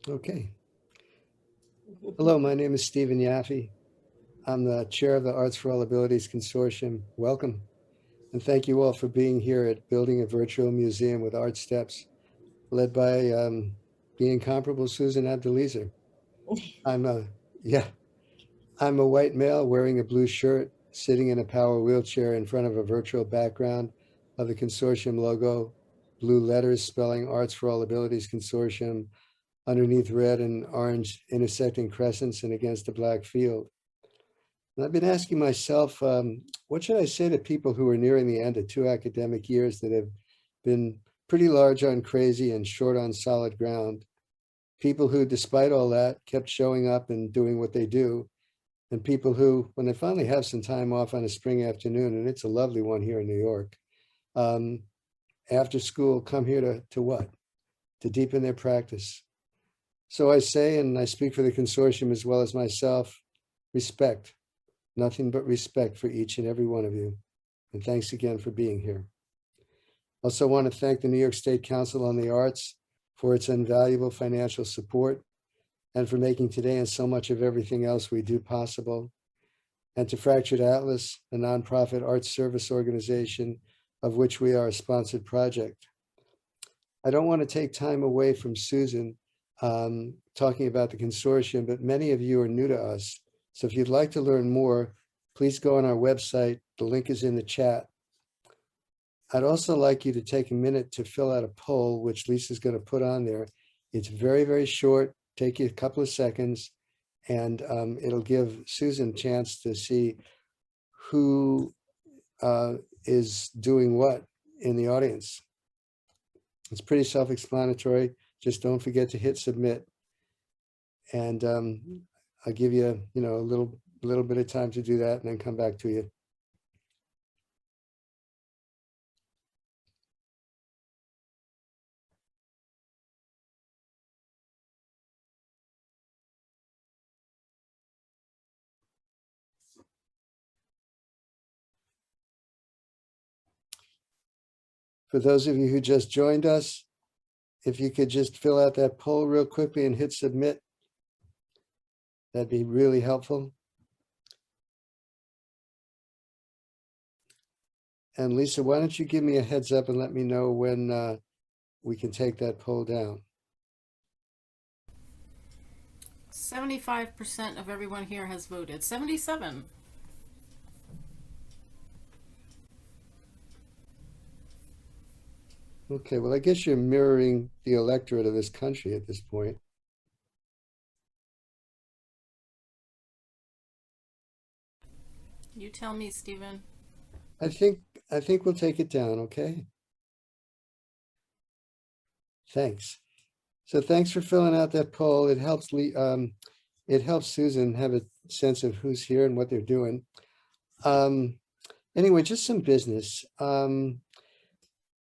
Okay. Hello, my name is Stephen Yaffe. I'm the chair of the Arts for All Abilities Consortium. Welcome. And thank you all for being here at Building a Virtual Museum with ArtSteps, led by the incomparable Susan Abdulezer. I'm a, yeah, I'm a white male wearing a blue shirt, sitting in a power wheelchair in front of a virtual background of the consortium logo, blue letters spelling Arts for All Abilities Consortium, underneath red and orange intersecting crescents and against a black field. And I've been asking myself, what should I say to people who are nearing the end of 2 academic years that have been pretty large on crazy and short on solid ground? People who, despite all that, kept showing up and doing what they do. And people who, when they finally have some time off on a spring afternoon, and it's a lovely one here in New York, um, after school, come here to what? To deepen their practice. So I say, and I speak for the consortium as well as myself, respect. Nothing but respect for each and every one of you. And thanks again for being here. Also want to thank the New York State Council on the Arts for its invaluable financial support and for making today and so much of everything else we do possible. And to Fractured Atlas, a nonprofit arts service organization of which we are a sponsored project. I don't want to take time away from Susan talking about the consortium, but many of you are new to us. So if you'd like to learn more, please go on our website. The link is in the chat. I'd also like you to take a minute to fill out a poll, which Lisa's going to put on there. It's very, very short. Take you a couple of seconds, and it'll give Susan a chance to see who is doing what in the audience. It's pretty self-explanatory. Just don't forget to hit submit. And I'll give you, a little bit of time to do that and then come back to you. For those of you who just joined us, if you could just fill out that poll real quickly and hit submit, that'd be really helpful. And Lisa, why don't you give me a heads up and let me know when we can take that poll down. 75% of everyone here has voted. 77. Okay, well, I guess you're mirroring the electorate of this country at this point. You tell me, Stephen. I think we'll take it down, okay? Thanks. So thanks for filling out that poll. It helps Susan have a sense of who's here and what they're doing. Anyway, just some business.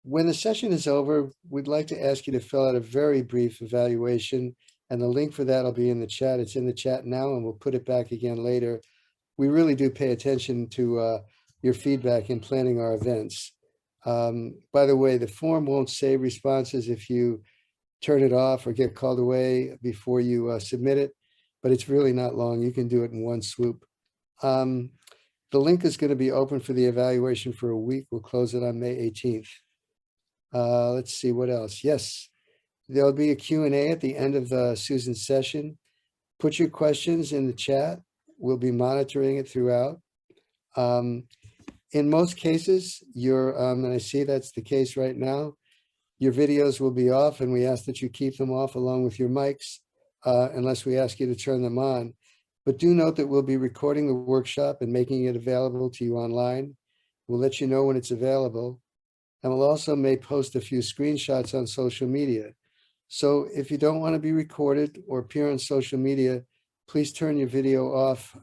When the session is over, we'd like to ask you to fill out a very brief evaluation, and the link for that will be in the chat. It's in the chat now, and we'll put it back again later. We really do pay attention to your feedback in planning our events. By the way, the form won't save responses if you turn it off or get called away before you submit it, but it's really not long. You can do it in one swoop. The link is going to be open for the evaluation for a week. We'll close it on May 18th. Let's see what else. Yes, there'll be a Q&A at the end of Susan's session. Put your questions in the chat. We'll be monitoring it throughout. In most cases, and I see that's the case right now, your videos will be off, and we ask that you keep them off along with your mics, unless we ask you to turn them on. But do note that we'll be recording the workshop and making it available to you online. We'll let you know when it's available. And we'll also may post a few screenshots on social media. So if you don't want to be recorded or appear on social media, please turn your video off,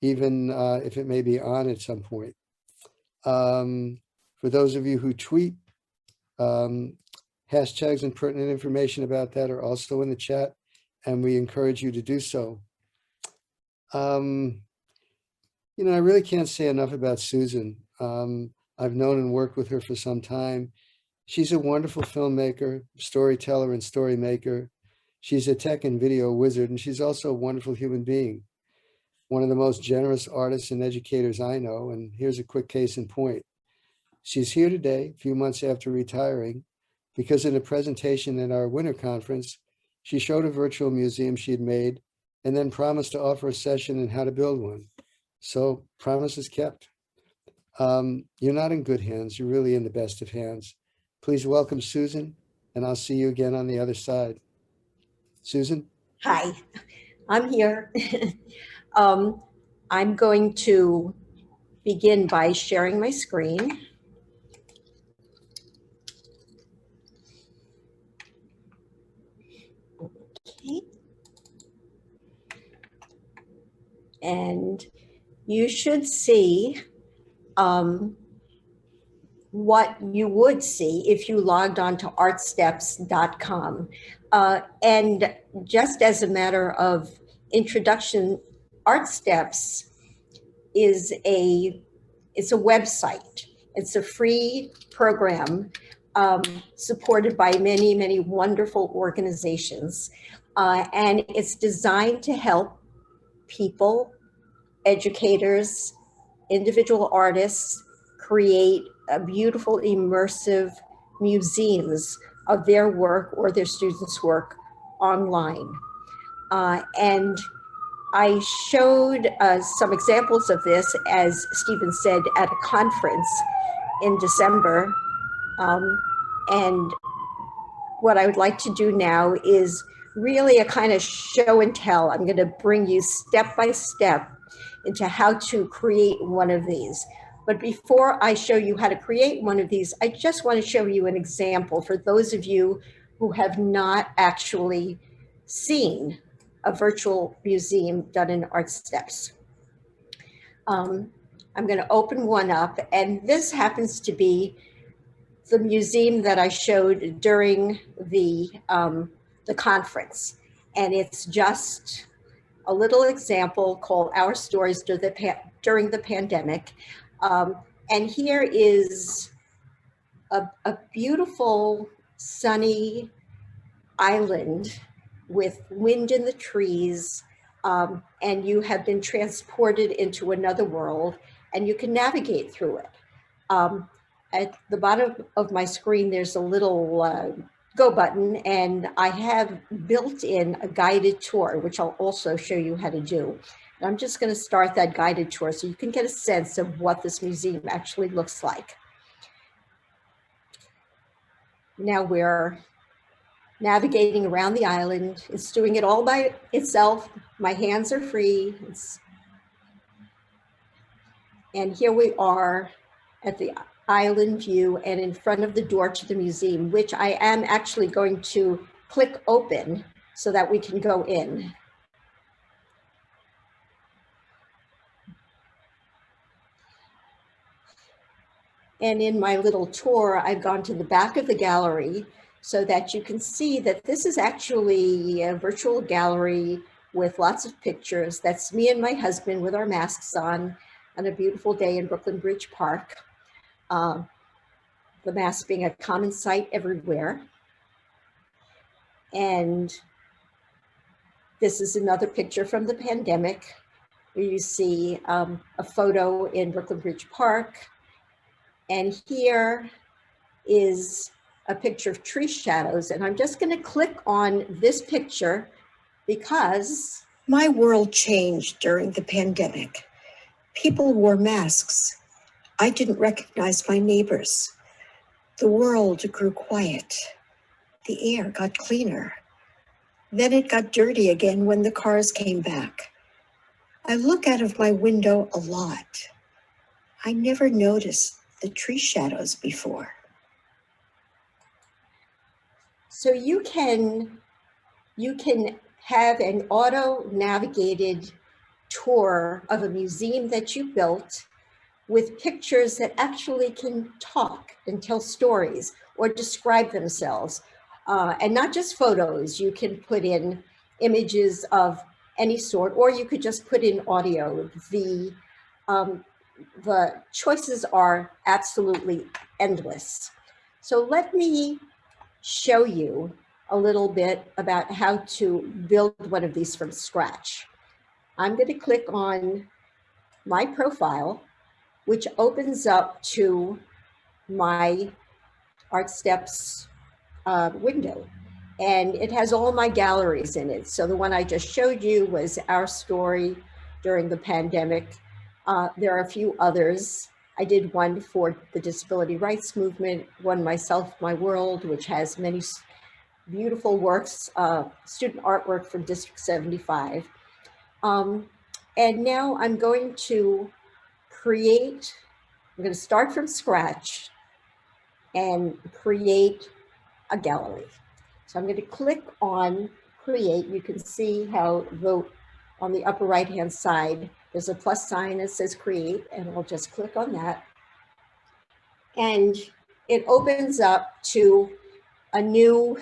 even if it may be on at some point. For those of you who tweet, hashtags and pertinent information about that are also in the chat, and we encourage you to do so. I really can't say enough about Susan. I've known and worked with her for some time. She's a wonderful filmmaker, storyteller, and story maker. She's a tech and video wizard, and she's also a wonderful human being, one of the most generous artists and educators I know. And here's a quick case in point. She's here today, a few months after retiring, because in a presentation at our winter conference, she showed a virtual museum she had made and then promised to offer a session on how to build one. So promise is kept. You're not in good hands. You're really in the best of hands. Please welcome Susan, and I'll see you again on the other side. Susan? Hi, I'm here. um, I'm going to begin by sharing my screen. Okay. And you should see what you would see if you logged on to artsteps.com. And just as a matter of introduction, ArtSteps is it's a website. It's a free program supported by many, many wonderful organizations. And it's designed to help people, educators, individual artists create beautiful, immersive museums of their work or their students' work online. And I showed some examples of this, as Stephen said, at a conference in December. And what I would like to do now is really a kind of show and tell. I'm going to bring you step by step into how to create one of these. But before I show you how to create one of these, I just want to show you an example for those of you who have not actually seen a virtual museum done in ArtSteps. I'm going to open one up, and this happens to be the museum that I showed during the conference. And it's just a little example called Our Stories During the Pandemic. And here is a beautiful sunny island with wind in the trees, and you have been transported into another world, and you can navigate through it. At the bottom of my screen, there's a little go button, and I have built in a guided tour, which I'll also show you how to do. And I'm just going to start that guided tour so you can get a sense of what this museum actually looks like. Now we're navigating around the island. It's doing it all by itself. My hands are free. And here we are at the island view and in front of the door to the museum, which I am actually going to click open so that we can go in. And in my little tour, I've gone to the back of the gallery so that you can see that this is actually a virtual gallery with lots of pictures. That's me and my husband with our masks on a beautiful day in Brooklyn Bridge Park. The mask being a common sight everywhere. And this is another picture from the pandemic where you see a photo in Brooklyn Bridge Park. And here is a picture of tree shadows. And I'm just going to click on this picture because my world changed during the pandemic. People wore masks. I didn't recognize my neighbors. The world grew quiet. The air got cleaner. Then it got dirty again when the cars came back. I look out of my window a lot. I never noticed the tree shadows before. So you can have an auto-navigated tour of a museum that you built with pictures that actually can talk and tell stories or describe themselves. And not just photos, you can put in images of any sort, or you could just put in audio. The choices are absolutely endless. So let me show you a little bit about how to build one of these from scratch. I'm going to click on my profile, which opens up to my ArtSteps window. And it has all my galleries in it. So the one I just showed you was our story during the pandemic. There are a few others. I did one for the disability rights movement, one myself, my world, which has many beautiful works, student artwork from District 75. And now I'm going to I'm going to start from scratch and create a gallery. So I'm going to click on create. You can see how vote on the upper right-hand side, there's a plus sign that says create, and I'll just click on that. And it opens up to a new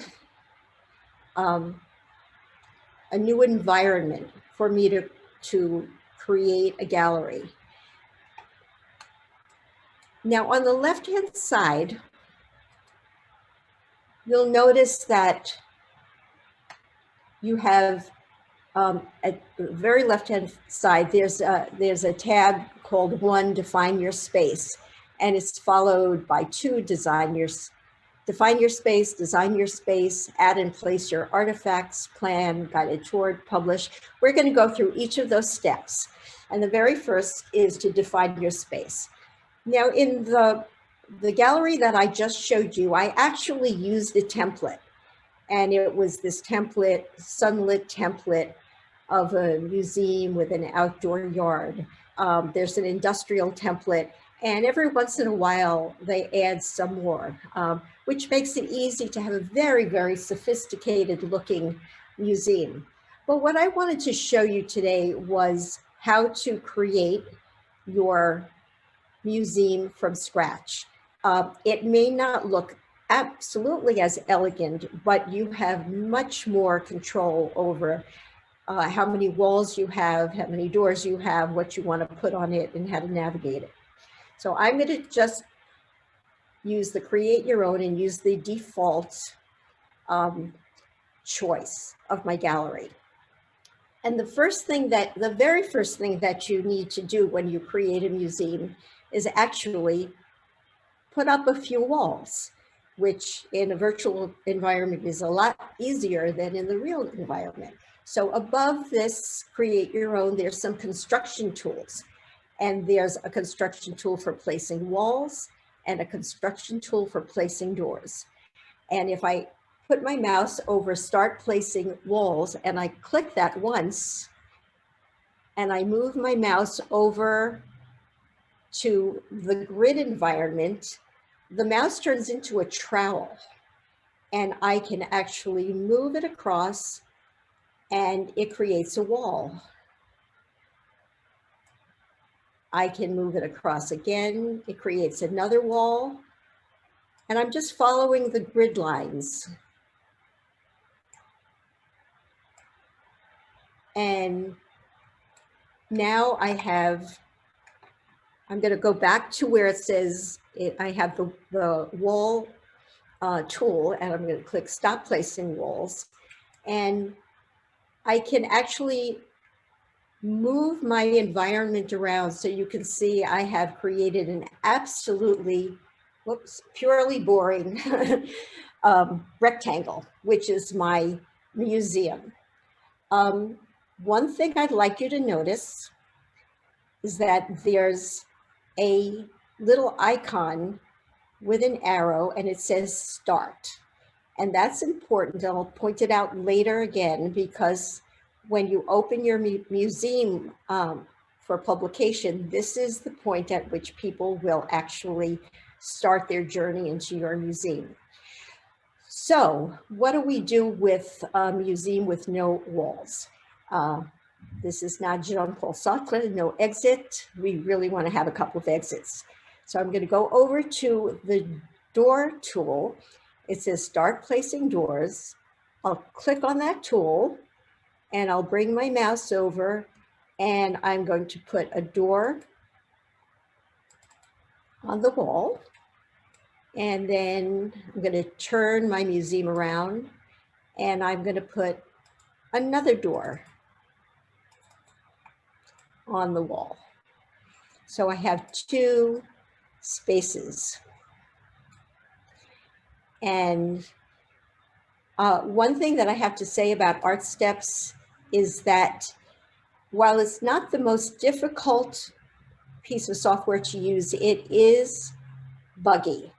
environment for me to create a gallery. Now on the left-hand side, you'll notice that you have at the very left-hand side, there's a tab called 1, Define Your Space, and it's followed by 2, Define Your Space, Design Your Space, Add and Place Your Artifacts, Plan, Guided Tour, Publish. We're going to go through each of those steps. And the very first is to define your space. Now in the gallery that I just showed you, I actually used a template. And it was this template, sunlit template of a museum with an outdoor yard. There's an industrial template, and every once in a while they add some more, which makes it easy to have a very, very sophisticated looking museum. But what I wanted to show you today was how to create your museum from scratch. It may not look absolutely as elegant, but you have much more control over how many walls you have, how many doors you have, what you want to put on it, and how to navigate it. So I'm going to just use the create your own and use the default choice of my gallery. And the very first thing that you need to do when you create a museum is actually put up a few walls, which in a virtual environment is a lot easier than in the real environment. So above this create your own, there's some construction tools. And there's a construction tool for placing walls and a construction tool for placing doors. And if I put my mouse over start placing walls and I click that once, and I move my mouse over to the grid environment, the mouse turns into a trowel, and I can actually move it across and it creates a wall. I can move it across again, it creates another wall, and I'm just following the grid lines. And now I'm going to go back to where it says I have the wall tool, and I'm going to click stop placing walls. And I can actually move my environment around, so you can see I have created an absolutely, purely boring rectangle, which is my museum. One thing I'd like you to notice is that there's a little icon with an arrow and it says start. And that's important. I'll point it out later again, because when you open your museum for publication, this is the point at which people will actually start their journey into your museum. So what do we do with a museum with no walls? This is not Jean-Paul Sartre, no exit. We really want to have a couple of exits. So I'm going to go over to the door tool. It says start placing doors. I'll click on that tool and I'll bring my mouse over and I'm going to put a door on the wall. And then I'm going to turn my museum around And I'm going to put another door on the wall. So I have 2 spaces. And one thing that I have to say about ArtSteps is that while it's not the most difficult piece of software to use, it is buggy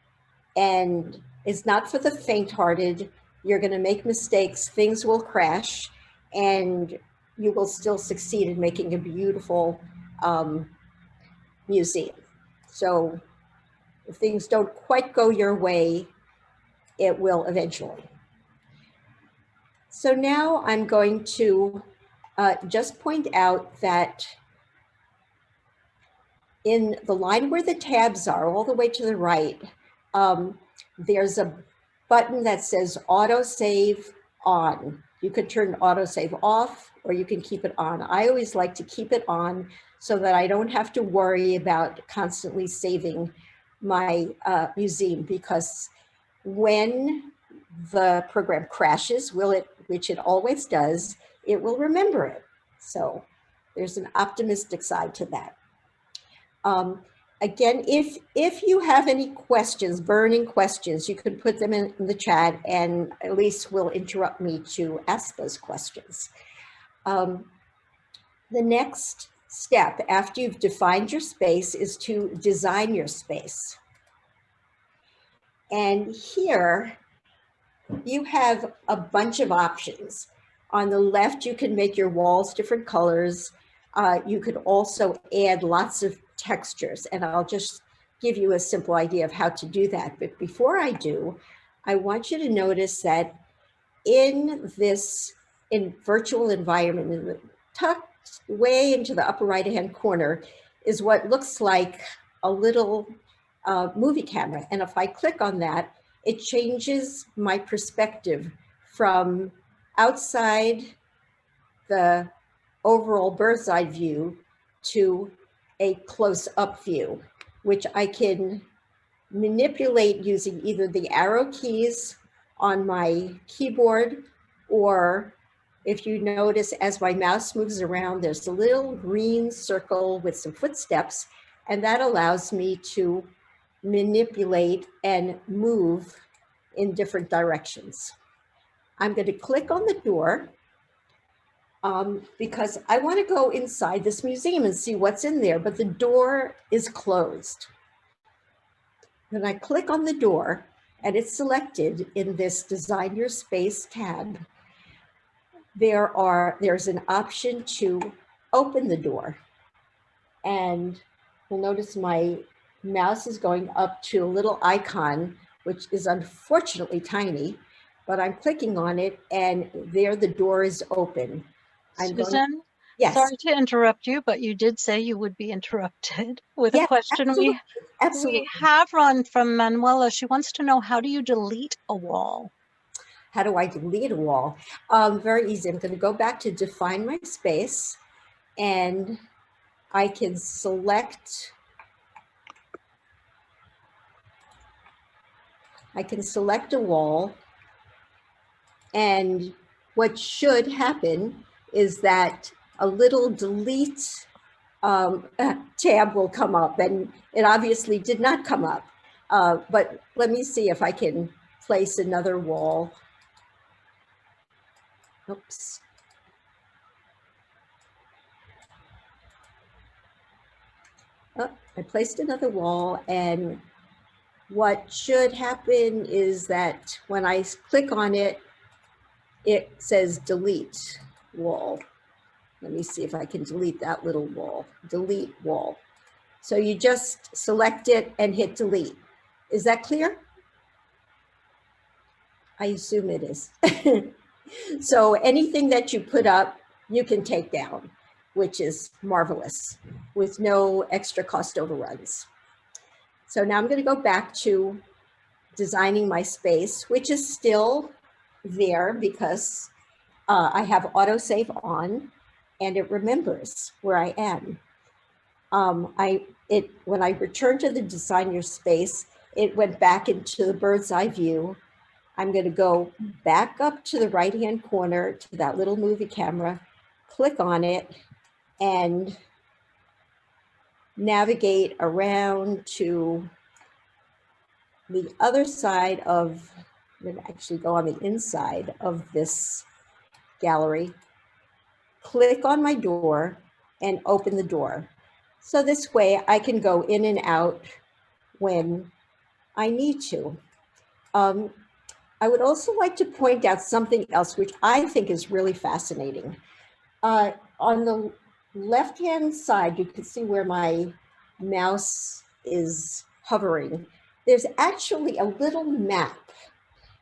and it's not for the faint-hearted. You're going to make mistakes, things will crash, and you will still succeed in making a beautiful museum. So if things don't quite go your way, it will eventually. So now I'm going to just point out that in the line where the tabs are, all the way to the right, there's a button that says autosave on. You could turn autosave off or you can keep it on. I always like to keep it on so that I don't have to worry about constantly saving my museum, because when the program crashes, which it always does, it will remember it. So there's an optimistic side to that. Again, if you have any questions, burning questions, you can put them in the chat and Elise will interrupt me to ask those questions. The next step after you've defined your space is to design your space. And here you have a bunch of options. On the left, you can make your walls different colors. You could also add lots of textures, and I'll just give you a simple idea of how to do that. But before I do, I want you to notice that in this virtual environment, tucked way into the upper right-hand corner is what looks like a little movie camera. And if I click on that, it changes my perspective from outside the overall bird's eye view to a close-up view, which I can manipulate using either the arrow keys on my keyboard, or if you notice as my mouse moves around, there's a little green circle with some footsteps, and that allows me to manipulate and move in different directions. I'm going to click on the door because I want to go inside this museum and see what's in there, but the door is closed. Then I click on the door and it's selected in this Design Your Space tab. There's an option to open the door. And you'll notice my mouse is going up to a little icon, which is unfortunately tiny, but I'm clicking on it and there the door is open. Susan, yes. Sorry to interrupt you, but you did say you would be interrupted with a question. Absolutely. We have run from Manuela. She wants to know, how do you delete a wall? How do I delete a wall? Very easy. I'm going to go back to define my space, and I can select a wall, and what should happen is that a little delete tab will come up, and it obviously did not come up. But let me see if I can place another wall. Oops. Oh, I placed another wall, and what should happen is that when I click on it, it says delete wall. Let me see if I can delete that little wall. Delete wall. So you just select it and hit delete. Is that clear? I assume it is. So anything that you put up, you can take down, which is marvelous, with no extra cost overruns. So now I'm going to go back to designing my space, which is still there because I have autosave on and it remembers where I am. When I returned to the Design Your Space, it went back into the bird's eye view, I'm going to go back up to the right-hand corner to that little movie camera, click on it, and navigate around to the other side of, I'm going to actually go on the inside of this gallery, click on my door and open the door. So this way I can go in and out when I need to. I would also like to point out something else, which I think is really fascinating. On the left-hand side, you can see where my mouse is hovering. There's actually a little map.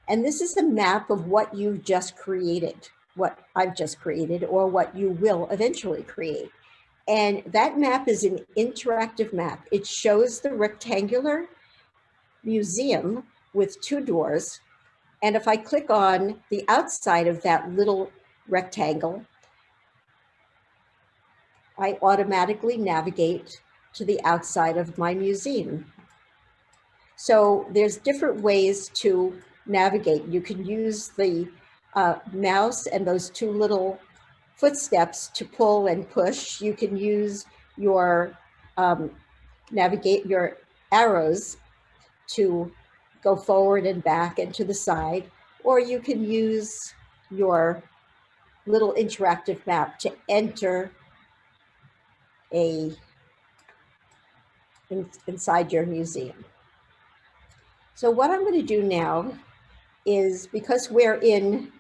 And this is a map of what you've just created, what I've just created, or what you will eventually create. And that map is an interactive map. It shows the rectangular museum with 2 doors. And if I click on the outside of that little rectangle, I automatically navigate to the outside of my museum. So there's different ways to navigate. You can use the mouse and those 2 little footsteps to pull and push. You can use your navigate your arrows to go forward and back and to the side, or you can use your little interactive map to enter inside your museum. So what I'm going to do now is, because we're in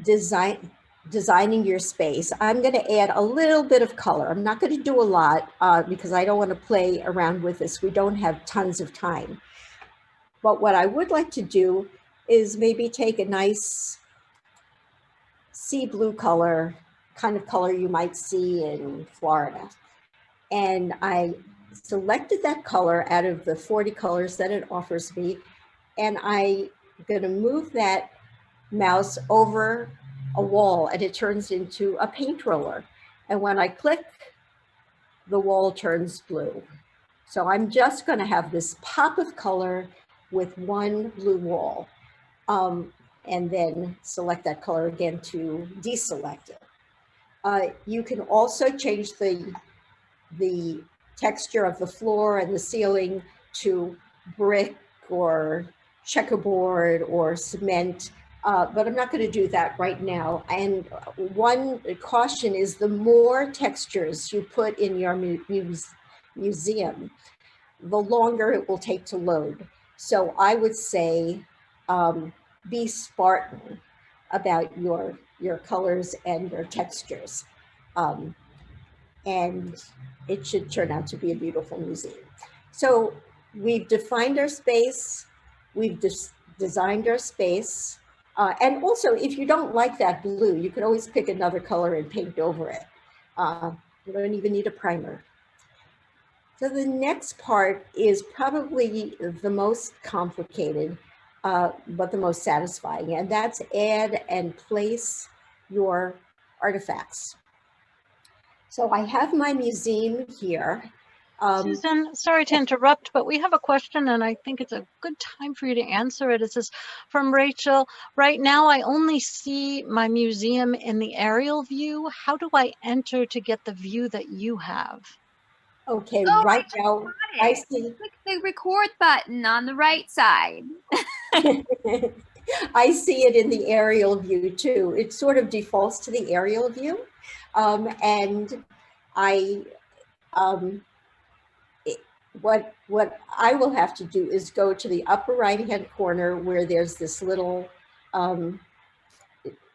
designing your space, I'm going to add a little bit of color. I'm not going to do a lot because I don't want to play around with this. We don't have tons of time. But what I would like to do is maybe take a nice sea blue color, kind of color you might see in Florida. And I selected that color out of the 40 colors that it offers me. And I'm going to move that mouse over a wall and it turns into a paint roller. And when I click, the wall turns blue. So I'm just going to have this pop of color with 1 blue wall, and then select that color again to deselect it. You can also change the texture of the floor and the ceiling to brick or checkerboard or cement, but I'm not going to do that right now. And one caution is, the more textures you put in your museum, the longer it will take to load. So I would say be Spartan about your colors and your textures. And it should turn out to be a beautiful museum. So we've defined our space, we've designed our space. And also, if you don't like that blue, you can always pick another color and paint over it. You don't even need a primer. So the next part is probably the most complicated, but the most satisfying, and that's add and place your artifacts. So I have my museum here. Susan, sorry to interrupt, but we have a question and I think it's a good time for you to answer it. It says, from Rachel, right now I only see my museum in the aerial view. How do I enter to get the view that you have? Okay, Oh, right I now got I it. see. Click the record button on the right side. I see it in the aerial view too. It sort of defaults to the aerial view. And what I will have to do is go to the upper right-hand corner where there's this little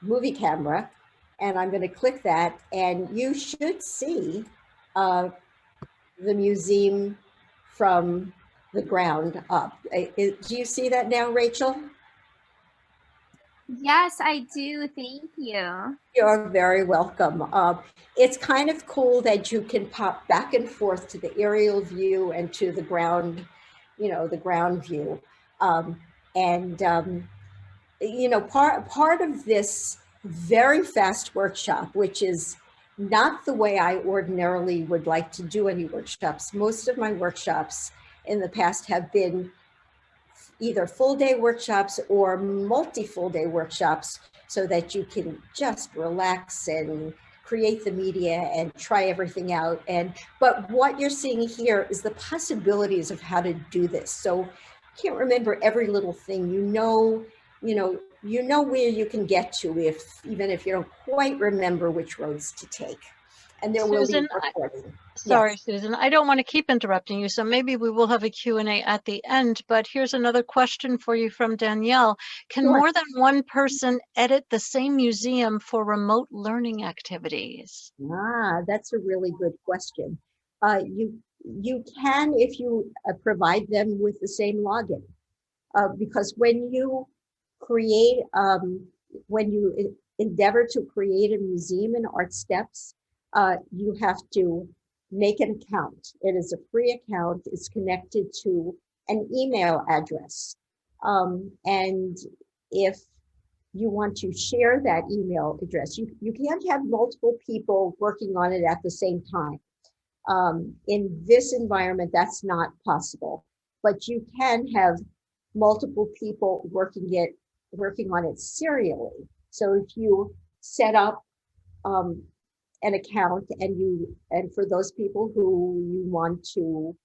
movie camera, and I'm going to click that, and you should see the museum from the ground up. Do you see that now, Rachel? Yes, I do. Thank you. You're very welcome. It's kind of cool that you can pop back and forth to the aerial view and to the ground, the ground view. Part of this very fast workshop, which is not the way I ordinarily would like to do any workshops. Most of my workshops in the past have been either full day workshops or multi-full day workshops so that you can just relax and create the media and try everything out. But what you're seeing here is the possibilities of how to do this. So you can't remember every little thing, you know where you can get to even if you don't quite remember which roads to take. And there will be Susan, recording. sorry, Yes. Susan, I don't want to keep interrupting you, so maybe we will have a Q&A at the end, but here's another question for you from Danielle. Can Sure. more than one person edit the same museum for remote learning activities? That's a really good question. You can if you provide them with the same login, because when you create, when you endeavor to create a museum in ArtSteps, you have to make an account. It is a free account. It's connected to an email address. And if you want to share that email address, you can't have multiple people working on it at the same time. In this environment, that's not possible, but you can have multiple people working on it serially. So if you set up an account and for those people who you want to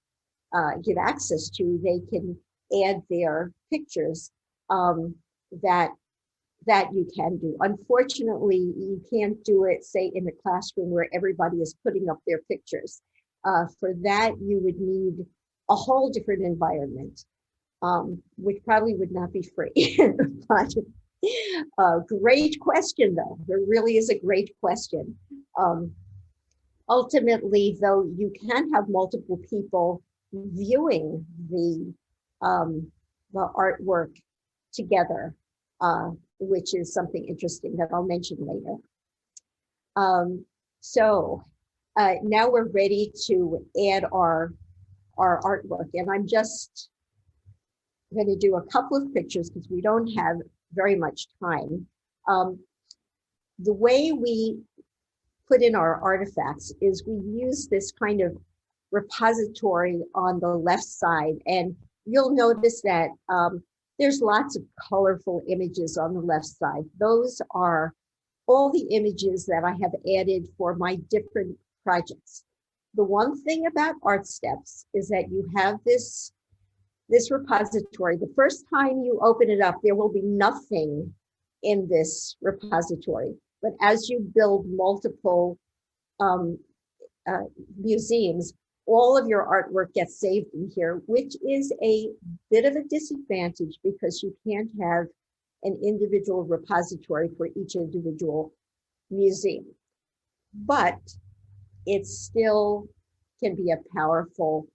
give access to, they can add their pictures, that you can do. Unfortunately, you can't do it, say, in a classroom where everybody is putting up their pictures. For that, you would need a whole different environment, which probably would not be free. But great question, though. There really is a great question. Ultimately, though, you can have multiple people viewing the artwork together, which is something interesting that I'll mention later. So now we're ready to add our artwork, and I'm just going to do a couple of pictures because we don't have very much time. The way we put in our artifacts is we use this kind of repository on the left side, and you'll notice that there's lots of colorful images on the left side. Those are all the images that I have added for my different projects. The one thing about ArtSteps is that you have this repository. The first time you open it up, there will be nothing in this repository. But as you build multiple museums, all of your artwork gets saved in here, which is a bit of a disadvantage because you can't have an individual repository for each individual museum. But it still can be a powerful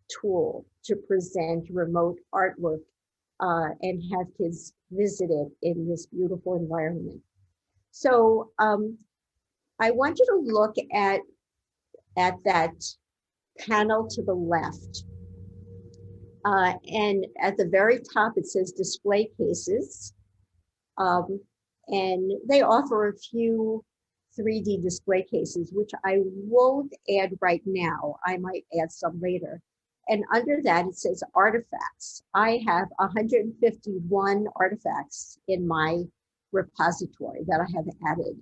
tool to present remote artwork and have kids visit it in this beautiful environment. So I want you to look at that panel to the left. And at the very top, it says display cases. And they offer a few 3D display cases, which I won't add right now. I might add some later. And under that, it says artifacts. I have 151 artifacts in my repository that I have added.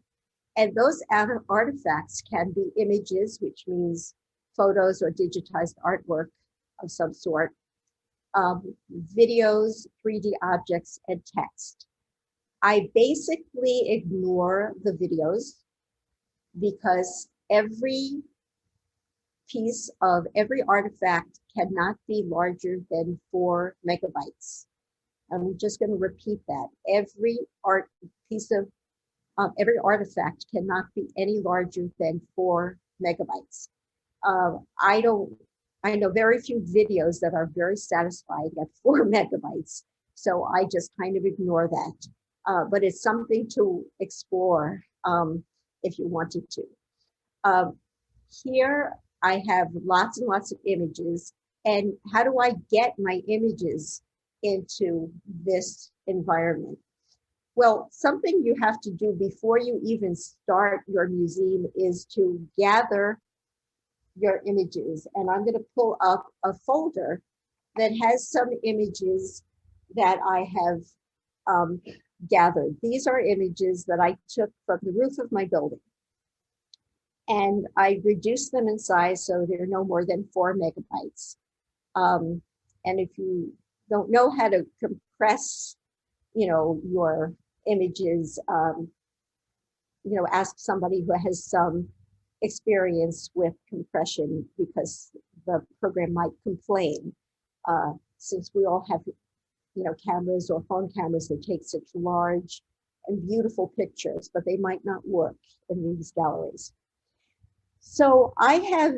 And those artifacts can be images, which means photos or digitized artwork of some sort, videos, 3D objects, and text. I basically ignore the videos because every piece of every artifact cannot be larger than 4 megabytes. I'm just going to repeat that. Every every artifact cannot be any larger than 4 megabytes. I know very few videos that are very satisfying at 4 megabytes, so I just kind of ignore that. But it's something to explore if you wanted to. Here I have lots and lots of images, and how do I get my images into this environment? Well, something you have to do before you even start your museum is to gather your images. And I'm going to pull up a folder that has some images that I have gathered. These are images that I took from the roof of my building. And I reduced them in size so they're no more than 4 megabytes. And if you don't know how to compress, your images, ask somebody who has some experience with compression, because the program might complain, since we all have, cameras or phone cameras that take such large and beautiful pictures, but they might not work in these galleries. So I have,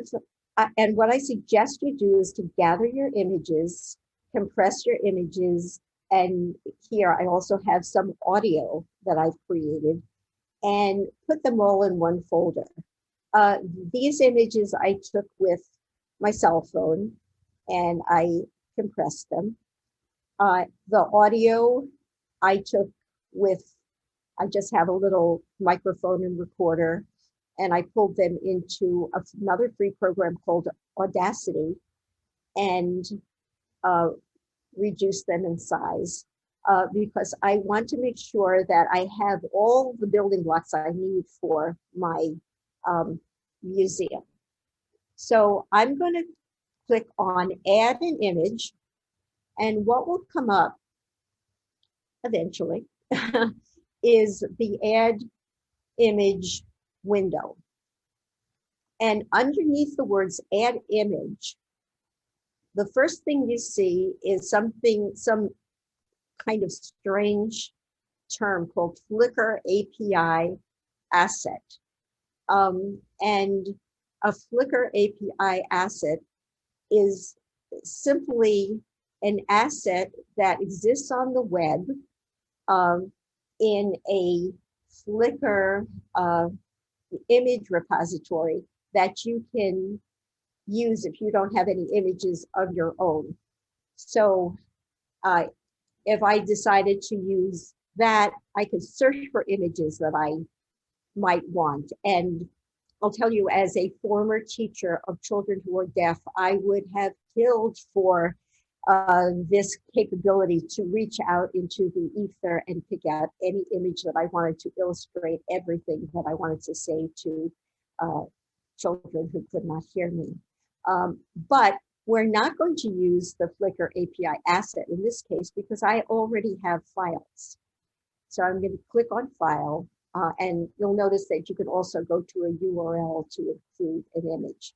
and what I suggest you do is to gather your images, compress your images, and here I also have some audio that I've created, and put them all in one folder. These images I took with my cell phone, and I compressed them. The audio I took with, I just have a little microphone and recorder, and I pulled them into another free program called Audacity, and reduced them in size, because I want to make sure that I have all the building blocks I need for my museum. So I'm going to click on Add an Image, and what will come up eventually is the Add Image window. And underneath the words Add Image, the first thing you see is some kind of strange term called Flickr API asset. And a Flickr API asset is simply an asset that exists on the web in a Flickr image repository that you can use if you don't have any images of your own. So if I decided to use that, I could search for images that I might want. And I'll tell you, as a former teacher of children who are deaf, I would have killed for this capability to reach out into the ether and pick out any image that I wanted to illustrate everything that I wanted to say to children who could not hear me. But we're not going to use the Flickr API asset in this case because I already have files. So I'm going to click on File, and you'll notice that you can also go to a URL to include an image.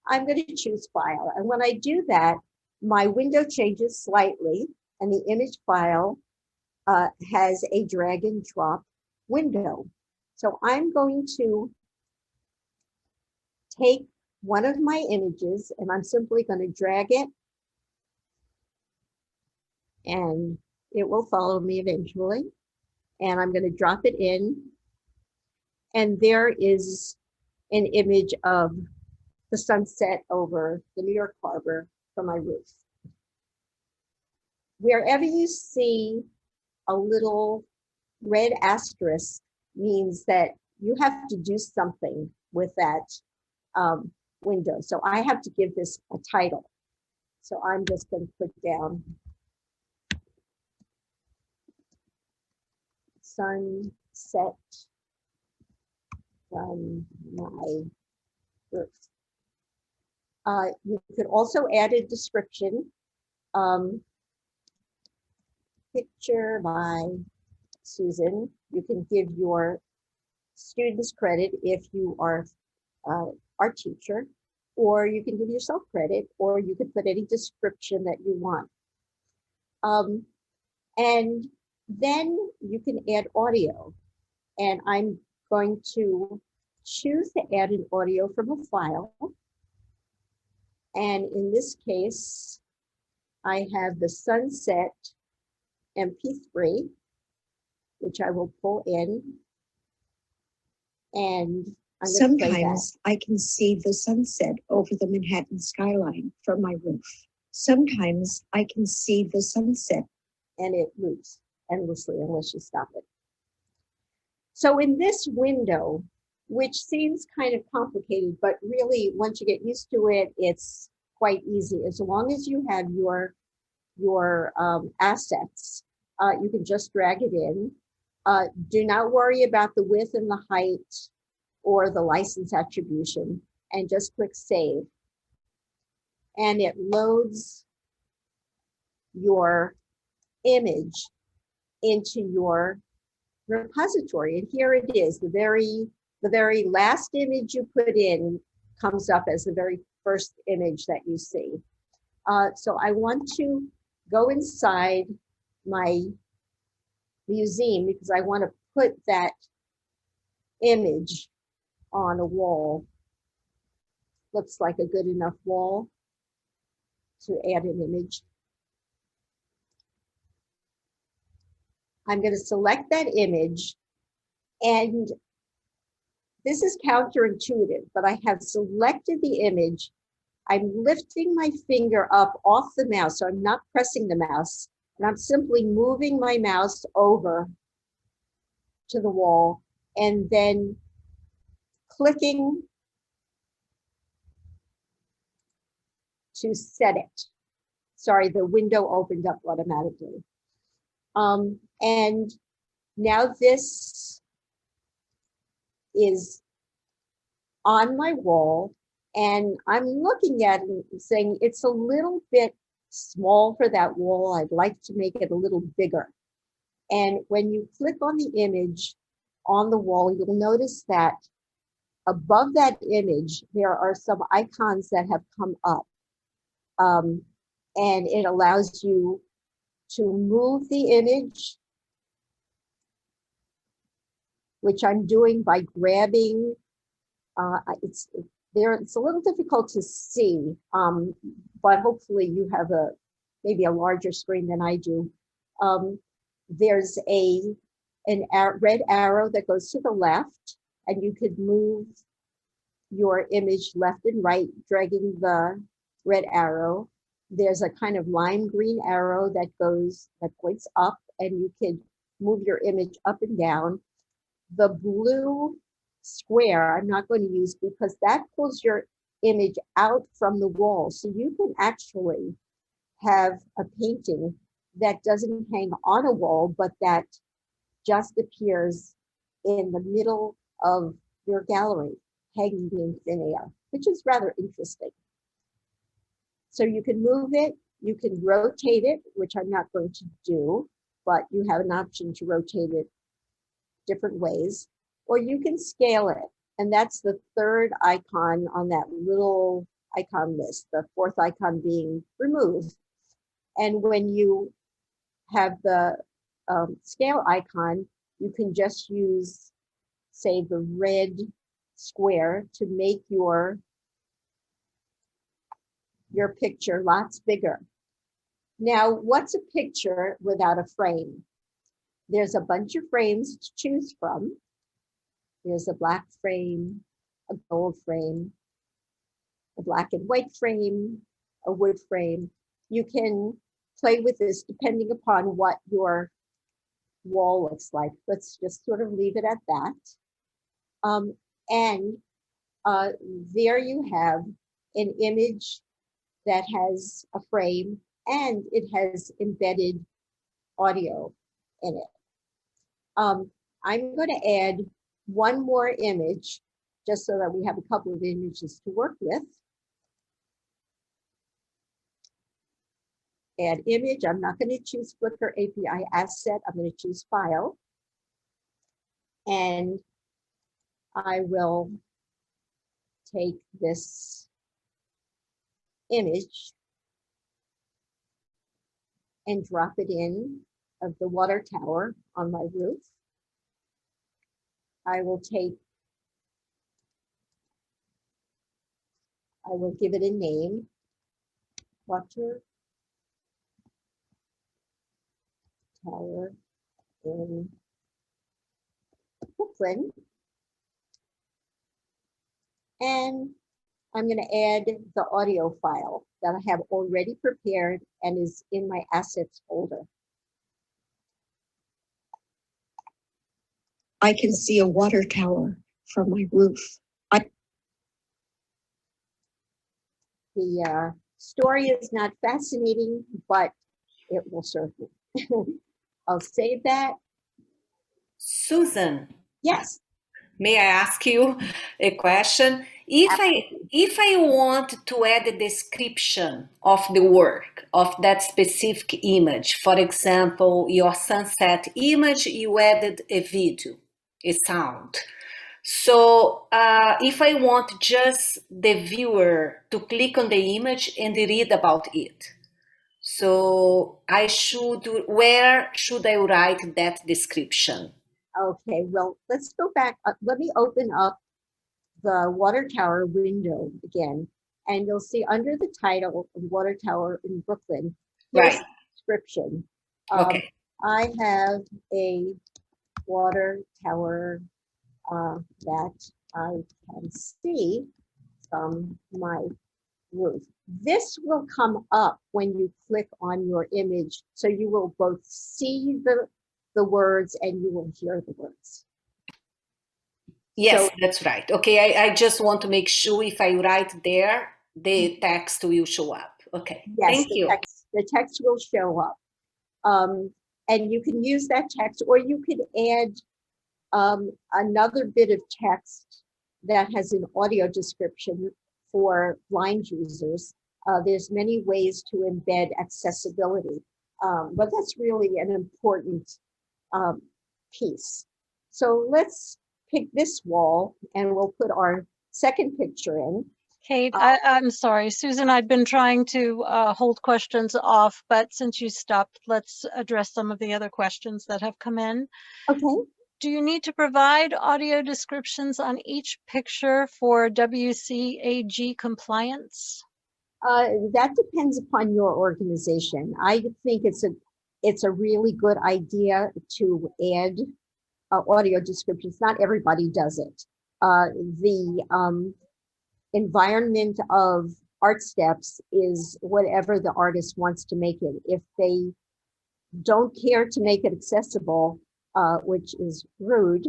I'm going to choose File, and when I do that, my window changes slightly, and the image file has a drag and drop window. So I'm going to take one of my images, and I'm simply going to drag it, and it will follow me eventually. And I'm going to drop it in, and there is an image of the sunset over the New York Harbor from my roof. Wherever you see a little red asterisk means that you have to do something with that window. So I have to give this a title. So I'm just going to put down sunset from my roof. You could also add a description. Picture by Susan. You can give your students credit if you are art teacher, or you can give yourself credit, or you can put any description that you want. And then you can add audio. And I'm going to choose to add an audio from a file. And in this case, I have the sunset MP3, which I will pull in. And I'm going to play that. Sometimes I can see the sunset over the Manhattan skyline from my roof. Sometimes I can see the sunset. And it loops endlessly unless you stop it. So in this window, which seems kind of complicated, but really once you get used to it, it's quite easy. As long as you have your your assets, you can just drag it in. Do not worry about the width and the height or the license attribution, and just click save. And it loads your image into your repository. And here it is, the very last image you put in comes up as the very first image that you see. So I want to go inside my museum because I want to put that image on a wall. Looks like a good enough wall to add an image. I'm going to select that image, and this is counterintuitive, but I have selected the image. I'm lifting my finger up off the mouse, so I'm not pressing the mouse, and I'm simply moving my mouse over to the wall and then clicking to set it. Sorry, the window opened up automatically. And now this is on my wall, and I'm looking at it and saying it's a little bit small for that wall. I'd like to make it a little bigger. And when you click on the image on the wall, you'll notice that above that image, there are some icons that have come up. And it allows you to move the image, which I'm doing by grabbing. It's a little difficult to see, but hopefully you have maybe a larger screen than I do. There's a red arrow that goes to the left, and you could move your image left and right, dragging the red arrow. There's a kind of lime green arrow that points up, and you can move your image up and down. The blue square I'm not going to use because that pulls your image out from the wall. So you can actually have a painting that doesn't hang on a wall, but that just appears in the middle of your gallery, hanging in thin air, which is rather interesting. So you can move it, you can rotate it, which I'm not going to do, but you have an option to rotate it different ways, or you can scale it. And that's the third icon on that little icon list, the fourth icon being remove. And when you have the scale icon, you can just use, say, the red square to make your picture lots bigger. Now, what's a picture without a frame? There's a bunch of frames to choose from. There's a black frame, a gold frame, a black and white frame, a wood frame. You can play with this depending upon what your wall looks like. Let's just sort of leave it at that. There you have an image that has a frame, and it has embedded audio in it. I'm going to add one more image just so that we have a couple of images to work with. Add image. I'm not going to choose Flickr API asset. I'm going to choose file. And I will take this image and drop it in of the water tower on my roof. I will give it a name, water tower in Brooklyn. And I'm going to add the audio file that I have already prepared and is in my assets folder. I can see a water tower from my roof. The story is not fascinating, but it will serve me. I'll save that. Susan, Yes. may I ask you a question? If I want to add a description of the work of that specific image, for example, your sunset image, you added a video, a sound. So if I want just the viewer to click on the image and read about it, so where should I write that description? Okay, well, let's go back. Let me open up the water tower window again, and you'll see under the title of Water Tower in Brooklyn, here's Right. the description. Okay. I have a water tower that I can see from my roof. This will come up when you click on your image, so you will both see the words and you will hear the words. Yes, So, that's right. Okay, I just want to make sure if I write there, the text will show up. Okay, yes, thank you. the text will show up. And you can use that text, or you could add another bit of text that has an audio description for blind users. There's many ways to embed accessibility, but that's really an important piece. So let's pick this wall and we'll put our second picture in. Kate, I'm sorry, Susan, I'd been trying to hold questions off, but since you stopped, let's address some of the other questions that have come in. Okay. Do you need to provide audio descriptions on each picture for WCAG compliance? That depends upon your organization. I think it's a really good idea to add audio descriptions. Not everybody does it. The environment of ArtSteps is whatever the artist wants to make it. If they don't care to make it accessible, which is rude,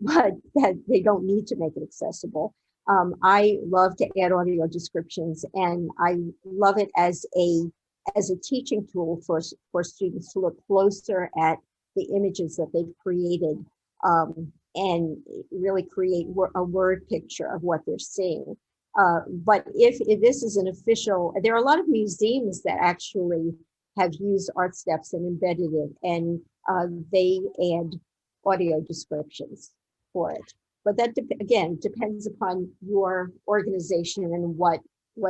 but that they don't need to make it accessible. I love to add audio descriptions, and I love it as a teaching tool for students to look closer at the images that they've created and really create a word picture of what they're seeing. But if this is an official, there are a lot of museums that actually have used ArtSteps and embedded it, and they add audio descriptions for it. But that, again, depends upon your organization and what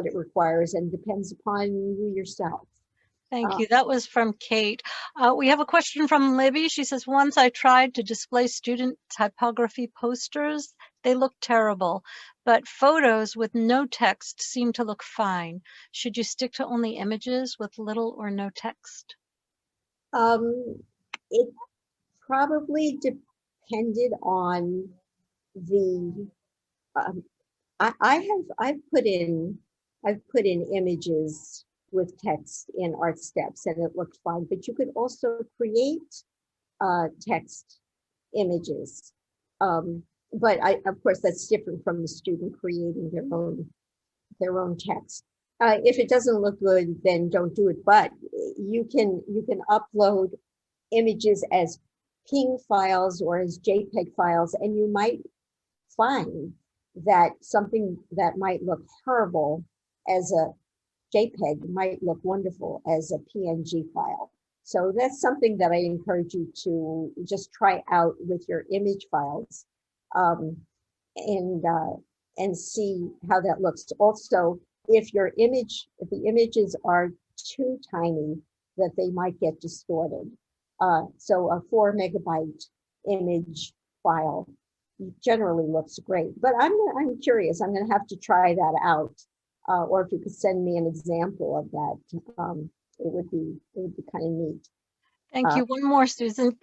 it requires, and depends upon you yourself. Thank you. That was from Kate. We have a question from Libby. She says, once I tried to display student typography posters, they look terrible, but photos with no text seem to look fine. Should you stick to only images with little or no text? It probably depended on the, I've put in images with text in ArtSteps and it looked fine, but you could also create text images. But of course, that's different from the student creating their own text. If it doesn't look good, then don't do it. But you can upload images as PNG files or as JPEG files, and you might find that something that might look horrible as a JPEG might look wonderful as a PNG file. So that's something that I encourage you to just try out with your image files and see how that looks. Also, if the images are too tiny, that they might get distorted. So a 4 megabyte image file generally looks great, but I'm curious. I'm going to have to try that out. Or if you could send me an example of that, it would be kind of neat. Thank you. One more, Susan.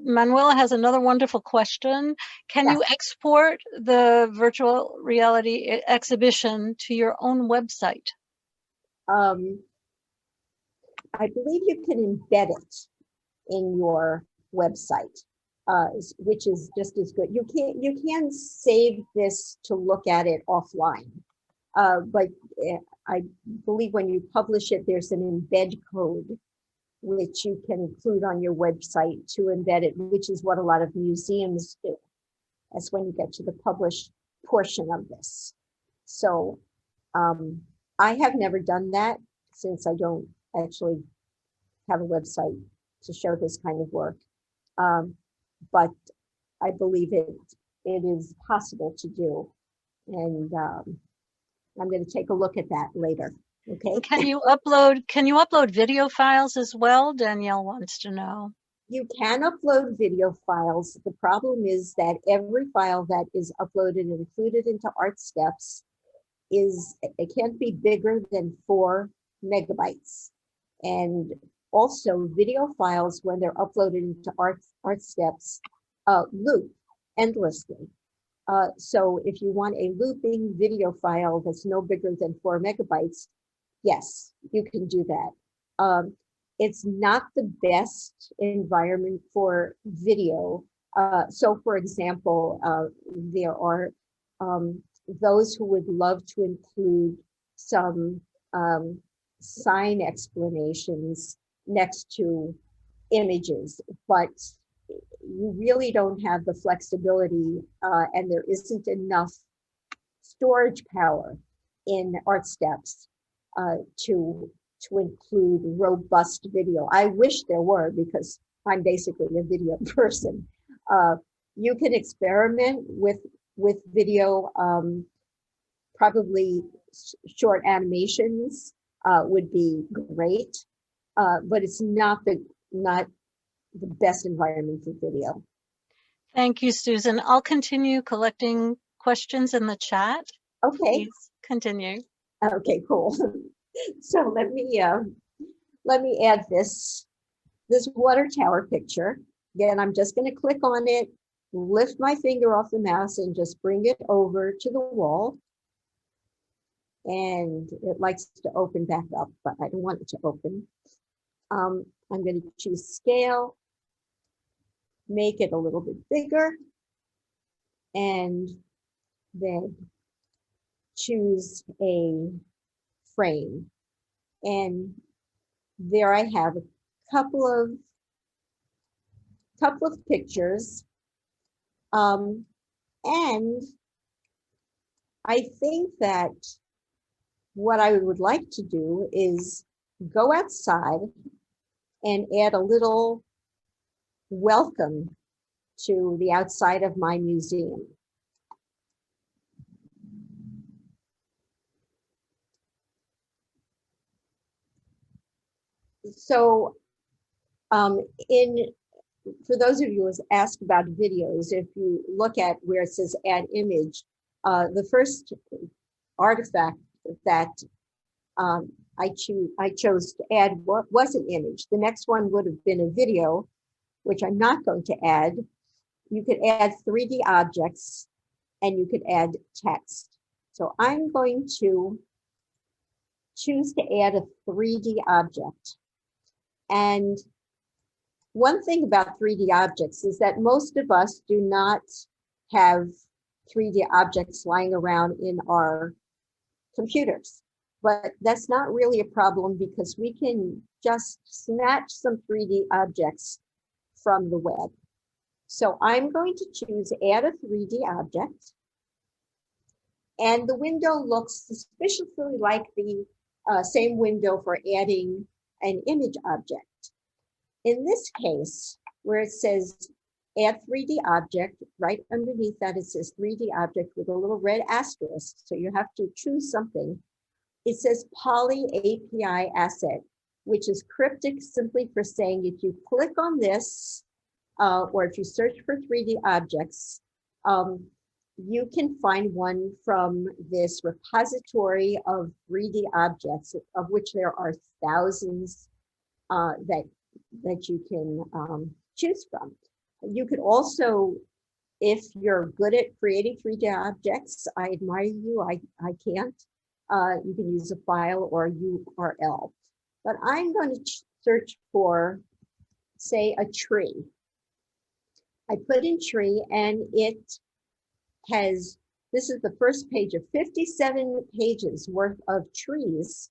Manuela has another wonderful question. Can Yes. you export the virtual reality exhibition to your own website? I believe you can embed it in your website, which is just as good. You can save this to look at it offline, but I believe when you publish it, there's an embed code which you can include on your website to embed it, which is what a lot of museums do. That's when you get to the published portion of this. So I have never done that since I don't actually have a website to show this kind of work. But I believe it is possible to do. And I'm going to take a look at that later. Okay. Can you upload video files as well? Danielle wants to know. You can upload video files. The problem is that every file that is uploaded and included into ArtSteps it can't be bigger than 4 megabytes. And also video files, when they're uploaded into ArtSteps, loop endlessly. So if you want a looping video file that's no bigger than 4 megabytes, yes, you can do that. It's not the best environment for video. So for example, there are those who would love to include some sign explanations next to images, but you really don't have the flexibility and there isn't enough storage power in ArtSteps to include robust video. I wish there were, because I'm basically a video person. You can experiment with video. Probably short animations would be great, but it's not the best environment for video. Thank you, Susan. I'll continue collecting questions in the chat. Okay. Please continue. Okay, cool. So let me add this water tower picture. Again, I'm just going to click on it, lift my finger off the mouse, and just bring it over to the wall. And it likes to open back up, but I don't want it to open. I'm going to choose scale, make it a little bit bigger, and then choose a frame. And there I have a couple of pictures. And I think that what I would like to do is go outside and add a little welcome to the outside of my museum. So for those of you who asked about videos, if you look at where it says add image, the first artifact that I chose to add was an image. The next one would have been a video, which I'm not going to add. You could add 3D objects and you could add text. So I'm going to choose to add a 3D object. And one thing about 3D objects is that most of us do not have 3D objects lying around in our computers. But that's not really a problem because we can just snatch some 3D objects from the web. So I'm going to choose add a 3D object. And the window looks suspiciously like the same window for adding an image object. In this case, where it says add 3D object, right underneath that it says 3D object with a little red asterisk. So you have to choose something. It says Poly API asset, which is cryptic simply for saying if you click on this, or if you search for 3D objects, you can find one from this repository of 3D objects, of which there are thousands that you can choose from. You could also, if you're good at creating 3D objects, I admire you, I can't. You can use a file or URL. But I'm going to search for, say, a tree. I put in tree and it has, this is the first page of 57 pages worth of trees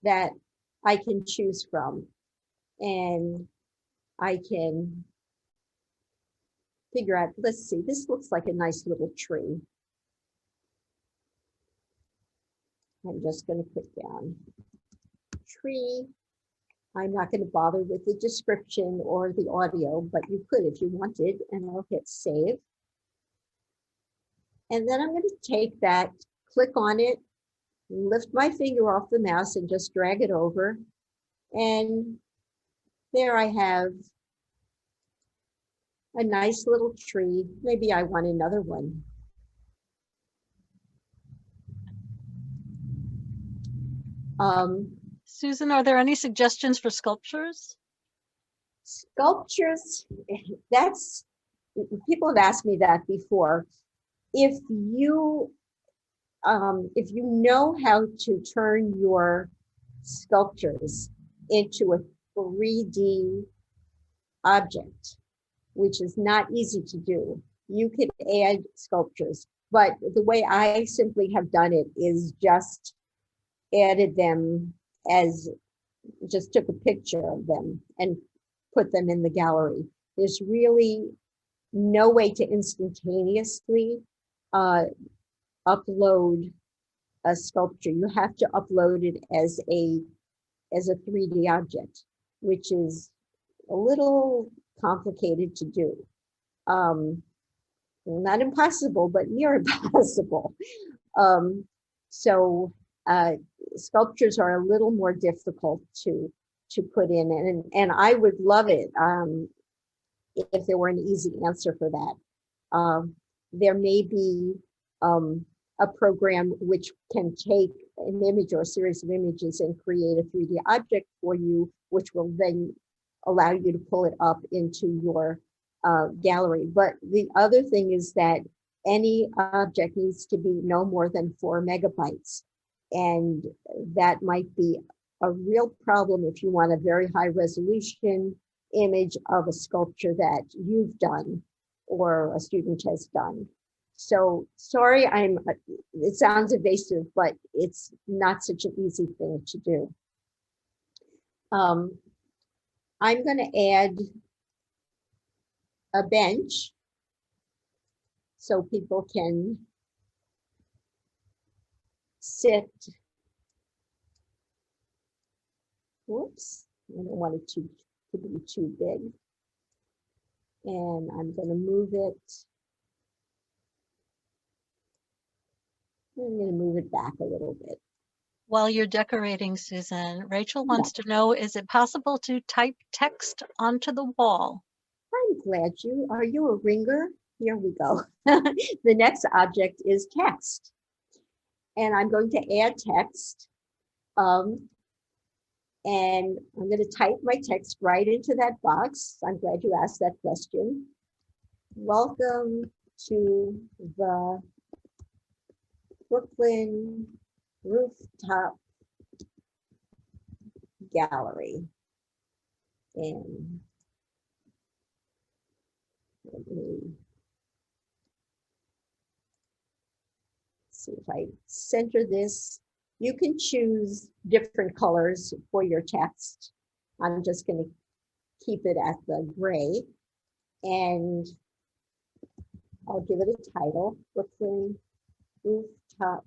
that I can choose from. and I can figure out, let's see, this looks like a nice little tree. I'm just going to put down tree. I'm not going to bother with the description or the audio, but you could if you wanted, and I'll hit save. And then I'm going to take that, click on it, lift my finger off the mouse and just drag it over. And there I have a nice little tree. Maybe I want another one. Susan, are there any suggestions for sculptures? Sculptures, that's, people have asked me that before. If you know how to turn your sculptures into a 3D object, which is not easy to do, you can add sculptures. But the way I simply have done it is just added them as, just took a picture of them and put them in the gallery. There's really no way to instantaneously upload a sculpture. You have to upload it as a 3D object, which is a little complicated to do. Not impossible, but near impossible. So sculptures are a little more difficult to put in, and I would love it if there were an easy answer for that. There may be a program which can take an image or a series of images and create a 3D object for you, which will then allow you to pull it up into your gallery. But the other thing is that any object needs to be no more than 4 megabytes. And that might be a real problem if you want a very high resolution image of a sculpture that you've done or a student has done. So sorry, it sounds evasive, but it's not such an easy thing to do. I'm going to add a bench so people can sit. Whoops, I don't want it to be too big. And I'm going to move it. I'm going to move it back a little bit. While you're decorating, Susan, Rachel wants to know, is it possible to type text onto the wall? I'm glad are you a ringer? Here we go. The next object is text. And I'm going to add text. And I'm going to type my text right into that box. I'm glad you asked that question. Welcome to the Brooklyn Rooftop Gallery. And let me see if I center this. You can choose different colors for your text. I'm just going to keep it at the gray, and I'll give it a title, Brooklyn Rooftop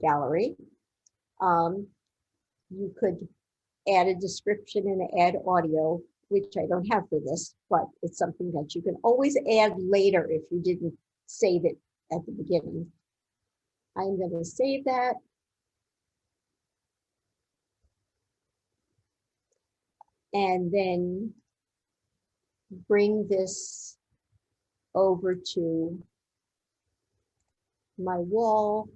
Gallery. You could add a description and add audio, which I don't have for this, but it's something that you can always add later if you didn't save it at the beginning. I'm going to save that. And then bring this over to my wall,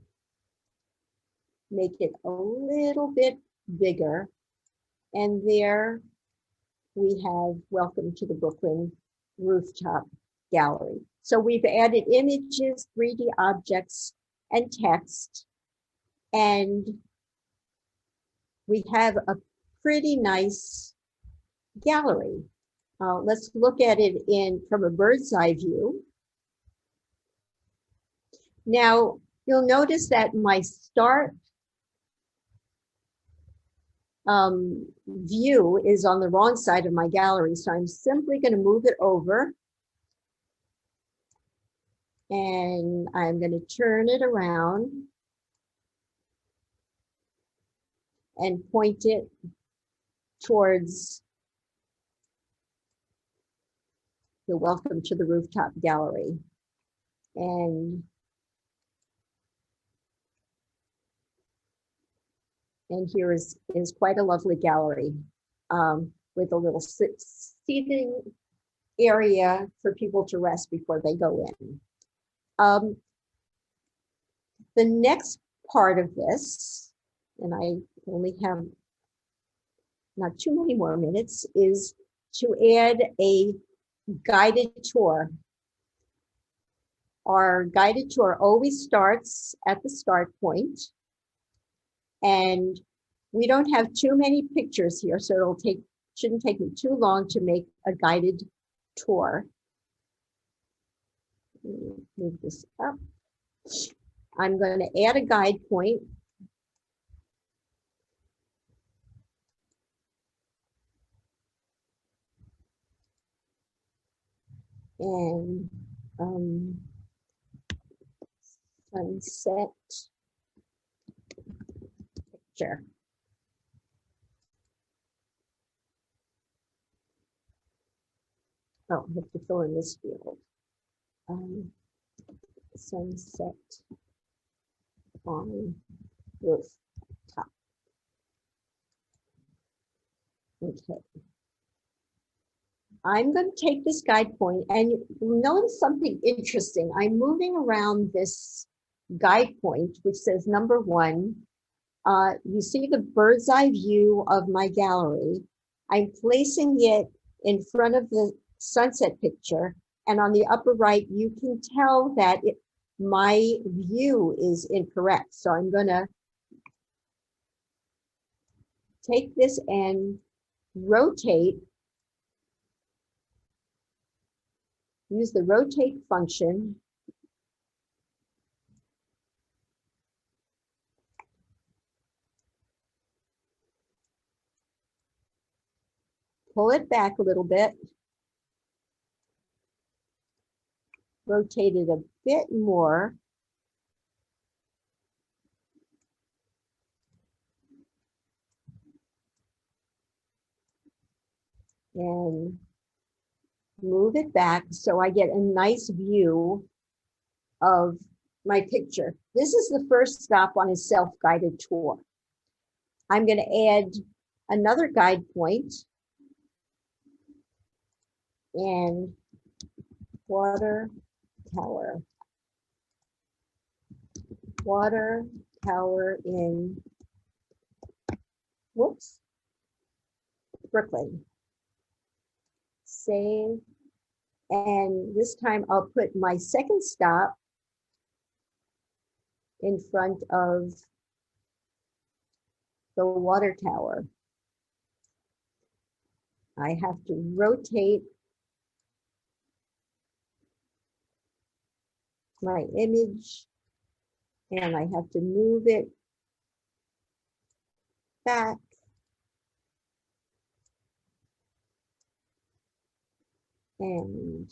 make it a little bit bigger. And there we have welcome to the Brooklyn Rooftop Gallery. So we've added images, 3D objects, and text. And we have a pretty nice gallery. Let's look at it from a bird's eye view. Now, you'll notice that my start view is on the wrong side of my gallery. So I'm simply going to move it over. And I'm going to turn it around and point it towards the Welcome to the Rooftop gallery. And here is quite a lovely gallery with a little seating area for people to rest before they go in. The next part of this, and I only have not too many more minutes, is to add a guided tour. Our guided tour always starts at the start point, and we don't have too many pictures here, so shouldn't take me too long to make a guided tour. Move this up. I'm going to add a guide point. And sunset picture. Oh, I have to fill in this field. Sunset on rooftop. Okay. I'm going to take this guide point, and you'll notice something interesting. I'm moving around this guide point, which says number 1. You see the bird's eye view of my gallery. I'm placing it in front of the sunset picture, and on the upper right, you can tell that my view is incorrect. So I'm going to take this and rotate. Use the rotate function. Pull it back a little bit. Rotate it a bit more. And move it back so I get a nice view of my picture. This is the first stop on a self-guided tour. I'm going to add another guide point and water tower. Water tower in, whoops, Brooklyn. Save. And this time I'll put my second stop in front of the water tower. I have to rotate my image, and I have to move it back. And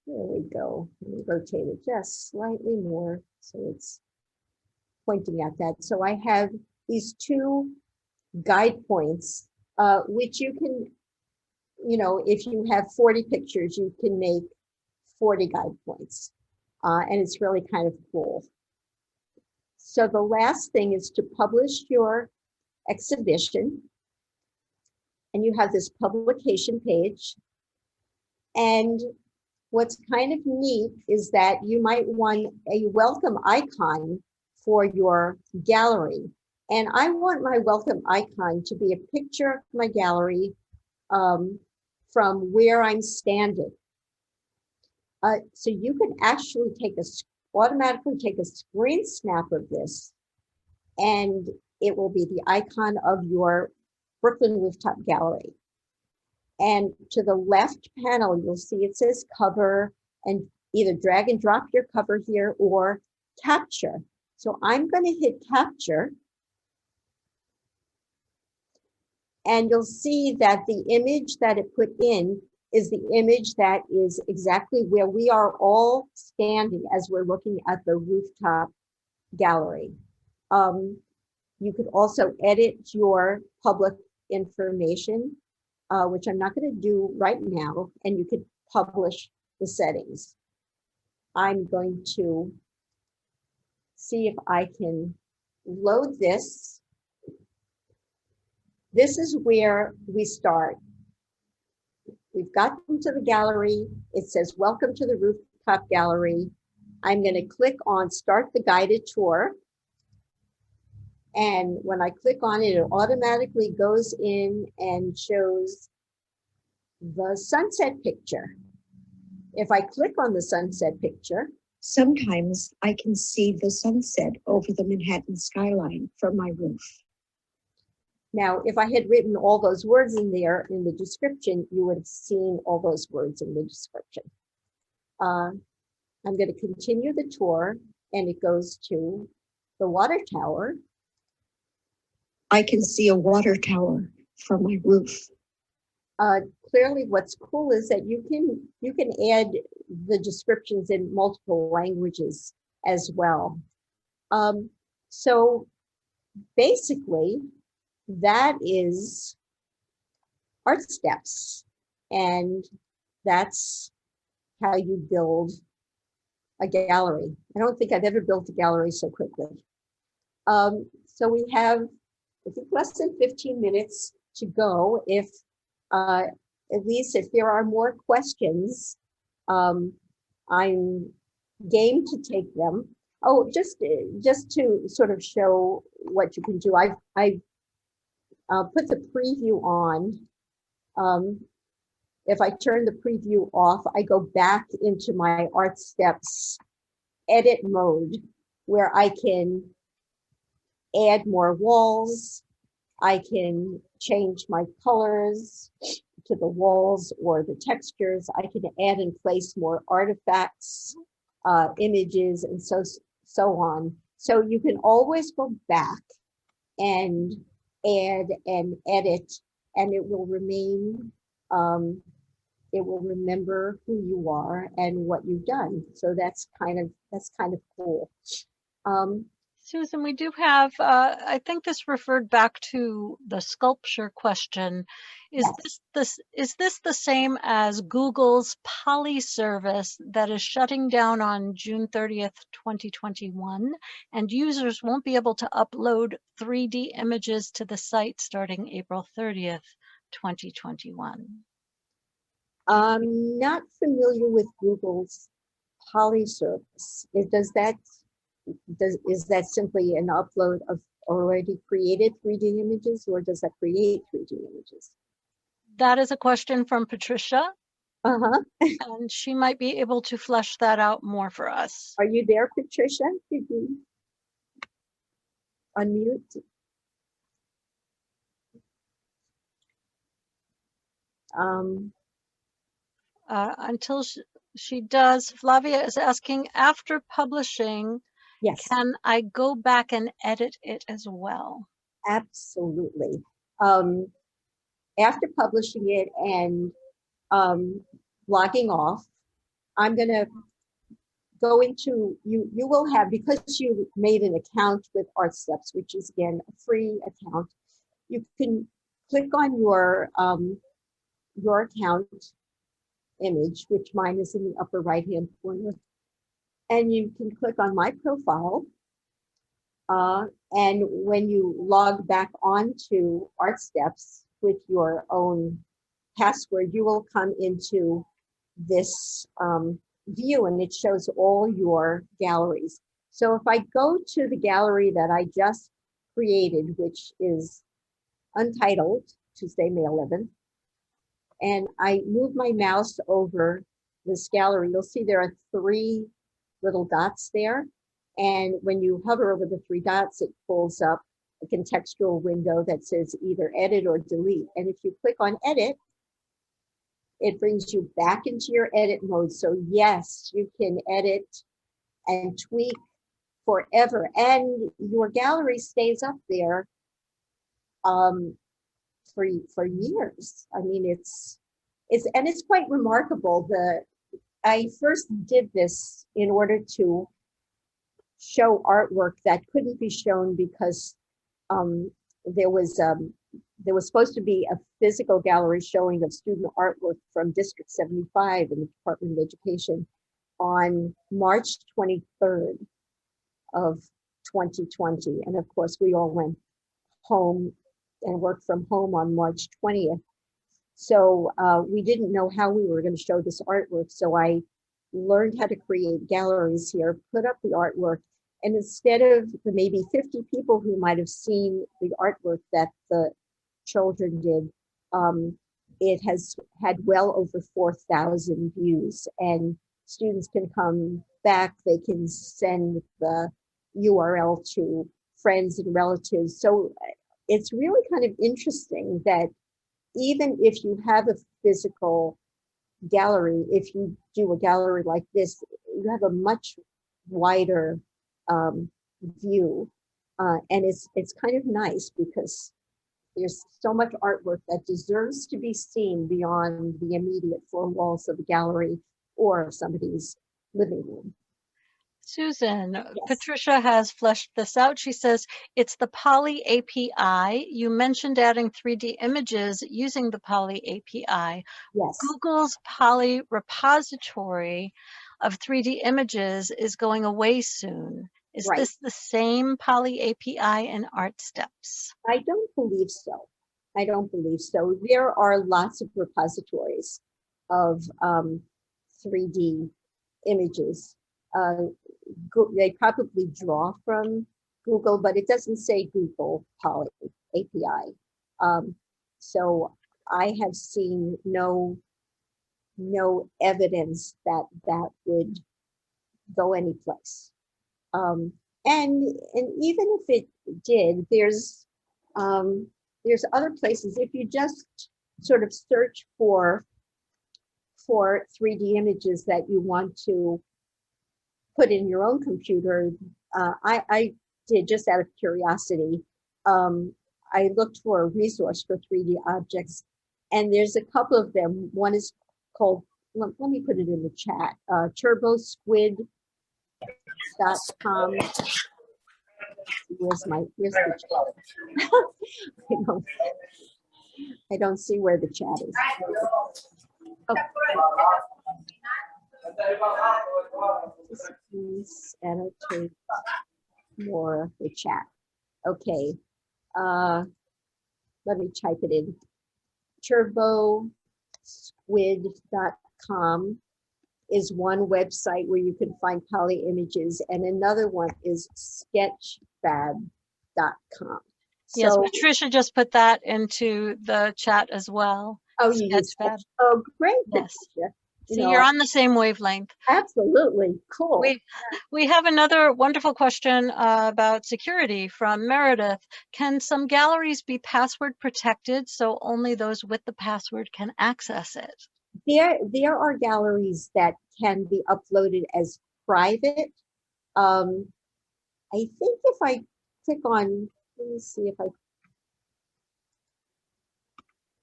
there we go. Let me rotate it just slightly more so it's pointing at that. So I have these 2 guide points, which you can, if you have 40 pictures, you can make 40 guide points. And it's really kind of cool. So the last thing is to publish your exhibition. And you have this publication page. And what's kind of neat is that you might want a welcome icon for your gallery. And I want my welcome icon to be a picture of my gallery from where I'm standing. So you can actually automatically take a screen snap of this, and it will be the icon of your Brooklyn Rooftop Gallery. And to the left panel, you'll see it says cover, and either drag and drop your cover here or capture. So I'm going to hit capture. And you'll see that the image that it put in is the image that is exactly where we are all standing as we're looking at the rooftop gallery. You could also edit your public information, which I'm not going to do right now, and you could publish the settings. I'm going to see if I can load this. This is where we start. We've gotten to the gallery. It says, welcome to the rooftop gallery. I'm going to click on start the guided tour. And when I click on it, it automatically goes in and shows the sunset picture. If I click on the sunset picture, Sometimes I can see the sunset over the Manhattan skyline from my roof. now, if I had written all those words in there in the description, you would have seen all those words in the description. I'm going to continue the tour, and it goes to the water tower. I can see a water tower from my roof. Clearly, what's cool is that you can add the descriptions in multiple languages as well. So basically, that is ArtSteps, and that's how you build a gallery. I don't think I've ever built a gallery so quickly. So we have, I think, less than 15 minutes to go. If at least if there are more questions, I'm game to take them. Oh, just to sort of show what you can do, I've put the preview on. If I turn the preview off, I go back into my ArtSteps edit mode, where I can add more walls. I can change my colors to the walls or the textures. I can add and place more artifacts, images, and so on. So you can always go back and add and edit, and it will remain, it will remember who you are and what you've done. So that's kind of cool. Susan, we do have, I think this referred back to the sculpture question. Is this the same as Google's Poly service that is shutting down on June 30th, 2021, and users won't be able to upload 3D images to the site starting April 30th, 2021? I'm not familiar with Google's Poly service. Is that simply an upload of already created 3D images, or does that create 3D images? That is a question from Patricia, Uh-huh. and she might be able to flesh that out more for us. Are you there, Patricia? Did you unmute? Until she does, Flavia is asking, after publishing, Yes. can I go back and edit it as well? Absolutely. After publishing it and logging off, I'm going to go into, you will have, because you made an account with ArtSteps, which is again a free account, you can click on your account image, which mine is in the upper right hand corner, and you can click on my profile. And when you log back onto ArtSteps with your own password, you will come into this view, and it shows all your galleries. So if I go to the gallery that I just created, which is Untitled, Tuesday, May 11th, and I move my mouse over this gallery, you'll see there are 3 little dots there. And when you hover over the 3 dots, it pulls up a contextual window that says either edit or delete. And if you click on edit, it brings you back into your edit mode. So yes, you can edit and tweak forever, and your gallery stays up there for years. I mean, it's quite remarkable. I first did this in order to show artwork that couldn't be shown because there was supposed to be a physical gallery showing of student artwork from District 75 in the Department of Education on March 23rd of 2020. And of course, we all went home and worked from home on March 20th. So we didn't know how we were going to show this artwork. So I learned how to create galleries here, put up the artwork, and instead of the maybe 50 people who might have seen the artwork that the children did, it has had well over 4,000 views, and students can come back, they can send the URL to friends and relatives. So it's really kind of interesting that even if you have a physical gallery, if you do a gallery like this, you have a much wider view, and it's kind of nice because there's so much artwork that deserves to be seen beyond the immediate four walls of a gallery or somebody's living room. Susan, Yes. Patricia has fleshed this out. She says, it's the Poly API. You mentioned adding 3D images using the Poly API. Yes. Google's Poly repository of 3D images is going away soon. Is Right. this the same Poly API in ArtSteps? I don't believe so. I don't believe so. There are lots of repositories of 3D images. They probably draw from Google, but it doesn't say Google Poly API. So I have seen no evidence that that would go anyplace. And even if it did, there's other places. If you just sort of search for 3D images that you want to put in your own computer, I did just out of curiosity. I looked for a resource for 3D objects, and there's a couple of them. One is called, let me put it in the chat, turbosquid.com. Where's the chat? I don't see where the chat is. Oh. Please annotate more of the chat. Okay. Let me type it in. turbosquid.com is one website where you can find poly images, and another one is sketchfab.com. Yes, So, Patricia just put that into the chat as well. oh, you use Sketchfab. Sketch. Oh, great. Yes. Patricia. See, you're on the same wavelength. Absolutely. Cool. We have another wonderful question about security from Meredith. Can some galleries be password protected so only those with the password can access it? There are galleries that can be uploaded as private. I think if I click on, let me see if I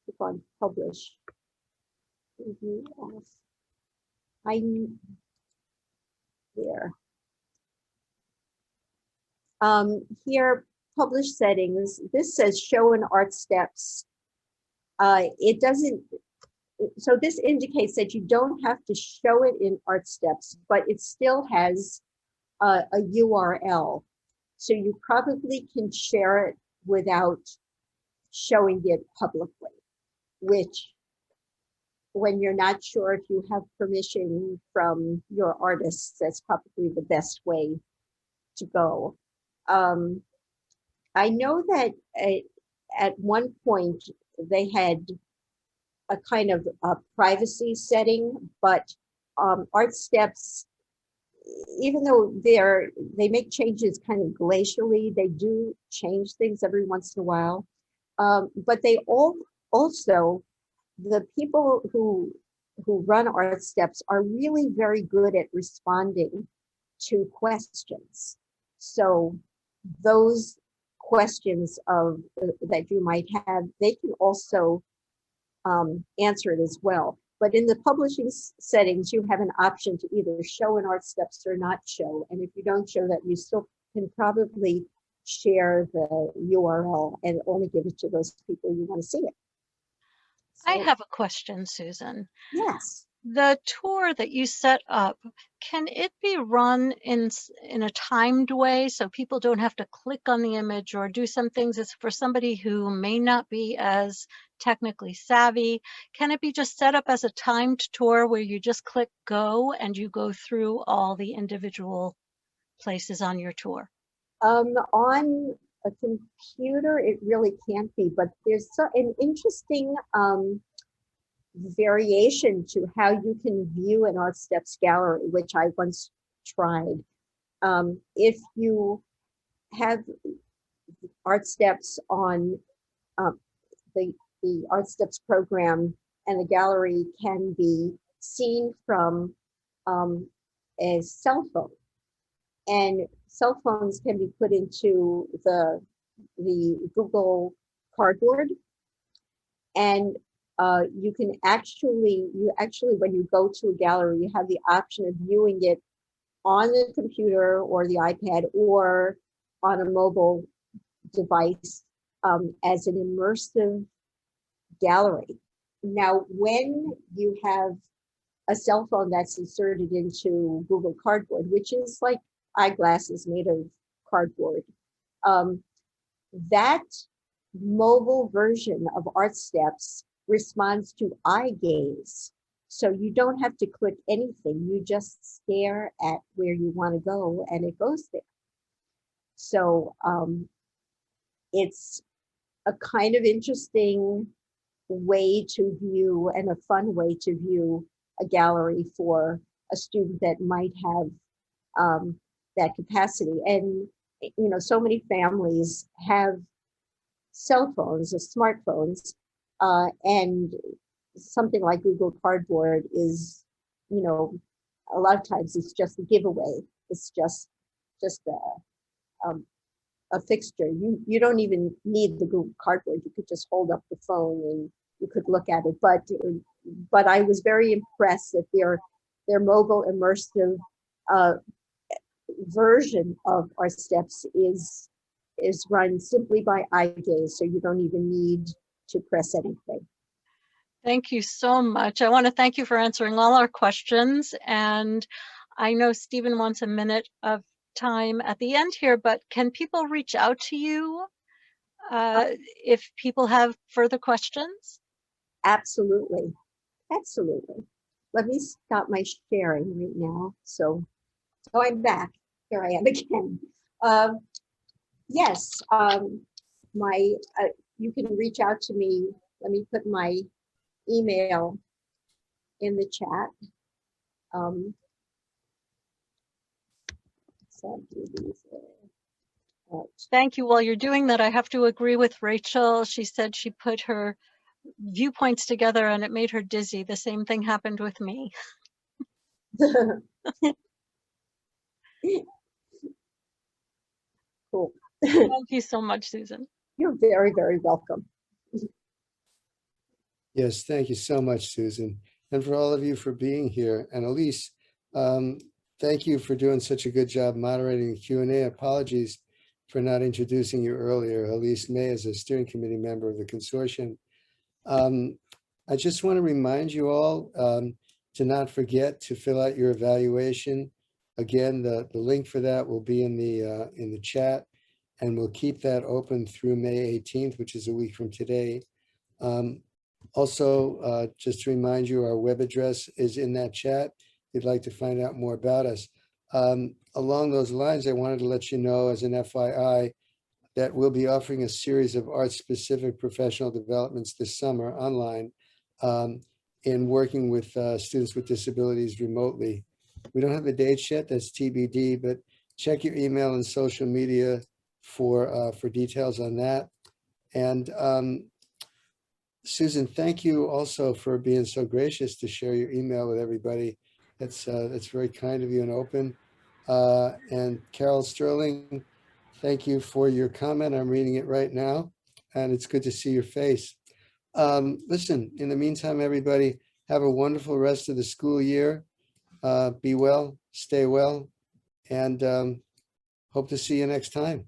click on publish. There. Here, publish settings. This says show in ArtSteps. It doesn't. So this indicates that you don't have to show it in ArtSteps, but it still has a URL. So you probably can share it without showing it publicly, which, when you're not sure if you have permission from your artists, that's probably the best way to go. I know that at one point they had a kind of a privacy setting, but ArtSteps, even though they make changes kind of glacially, they do change things every once in a while. But they also, the people who who run ArtSteps are really very good at responding to questions. So those questions of that you might have, they can also answer it as well. But in the publishing settings, you have an option to either show an ArtSteps or not show. And if you don't show that, you still can probably share the URL and only give it to those people you want to see it. I So, have a question, Susan. yes. The tour that you set up, can it be run in a timed way so people don't have to click on the image or do some things? It's for somebody who may not be as technically savvy. Can it be just set up as a timed tour where you just click go and you go through all the individual places on your tour? On a computer, it really can't be, but there's an interesting variation to how you can view an ArtSteps gallery, which I once tried. If you have ArtSteps on the ArtSteps program, and the gallery can be seen from a cell phone, and cell phones can be put into the Google Cardboard, and you can actually, when you go to a gallery, you have the option of viewing it on the computer or the iPad or on a mobile device as an immersive gallery. Now, when you have a cell phone that's inserted into Google Cardboard, which is like eyeglasses made of cardboard, that mobile version of ArtSteps responds to eye gaze. So you don't have to click anything. You just stare at where you want to go and it goes there. So it's a kind of interesting way to view and a fun way to view a gallery for a student that might have that capacity. And you know, so many families have cell phones or smartphones, and something like Google Cardboard is, you know, a lot of times it's just a giveaway. It's just a fixture. You don't even need the Google Cardboard. You could just hold up the phone and you could look at it. But I was very impressed that their mobile immersive version of ArtSteps is run simply by eye gaze, so you don't even need to press anything. Thank you so much. I want to thank you for answering all our questions. And I know Stephen wants a minute of time at the end here, but can people reach out to you if people have further questions? Absolutely. Absolutely. Let me stop my sharing right now. So I'm back. Here I am again. Yes, you can reach out to me. Let me put my email in the chat. Thank you. While you're doing that, I have to agree with Rachel. She said she put her viewpoints together and it made her dizzy. The same thing happened with me. Cool. Thank you so much, Susan. You're very, very welcome. Yes, thank you so much, Susan. And for all of you for being here. And Elise, thank you for doing such a good job moderating the Q&A. Apologies for not introducing you earlier. Elise May is a steering committee member of the consortium. I just want to remind you all to not forget to fill out your evaluation. Again, the link for that will be in the chat, and we'll keep that open through May 18th, which is a week from today. Also, just to remind you, our web address is in that chat if you'd like to find out more about us. Along those lines, I wanted to let you know as an FYI that we'll be offering a series of art-specific professional developments this summer online in working with students with disabilities remotely. We don't have the dates yet, that's TBD, but check your email and social media for details on that. And Susan, thank you also for being so gracious to share your email with everybody. That's very kind of you and open. And Carol Sterling, thank you for your comment. I'm reading it right now, and it's good to see your face. Listen, in the meantime, everybody, have a wonderful rest of the school year. Be well, stay well, and hope to see you next time.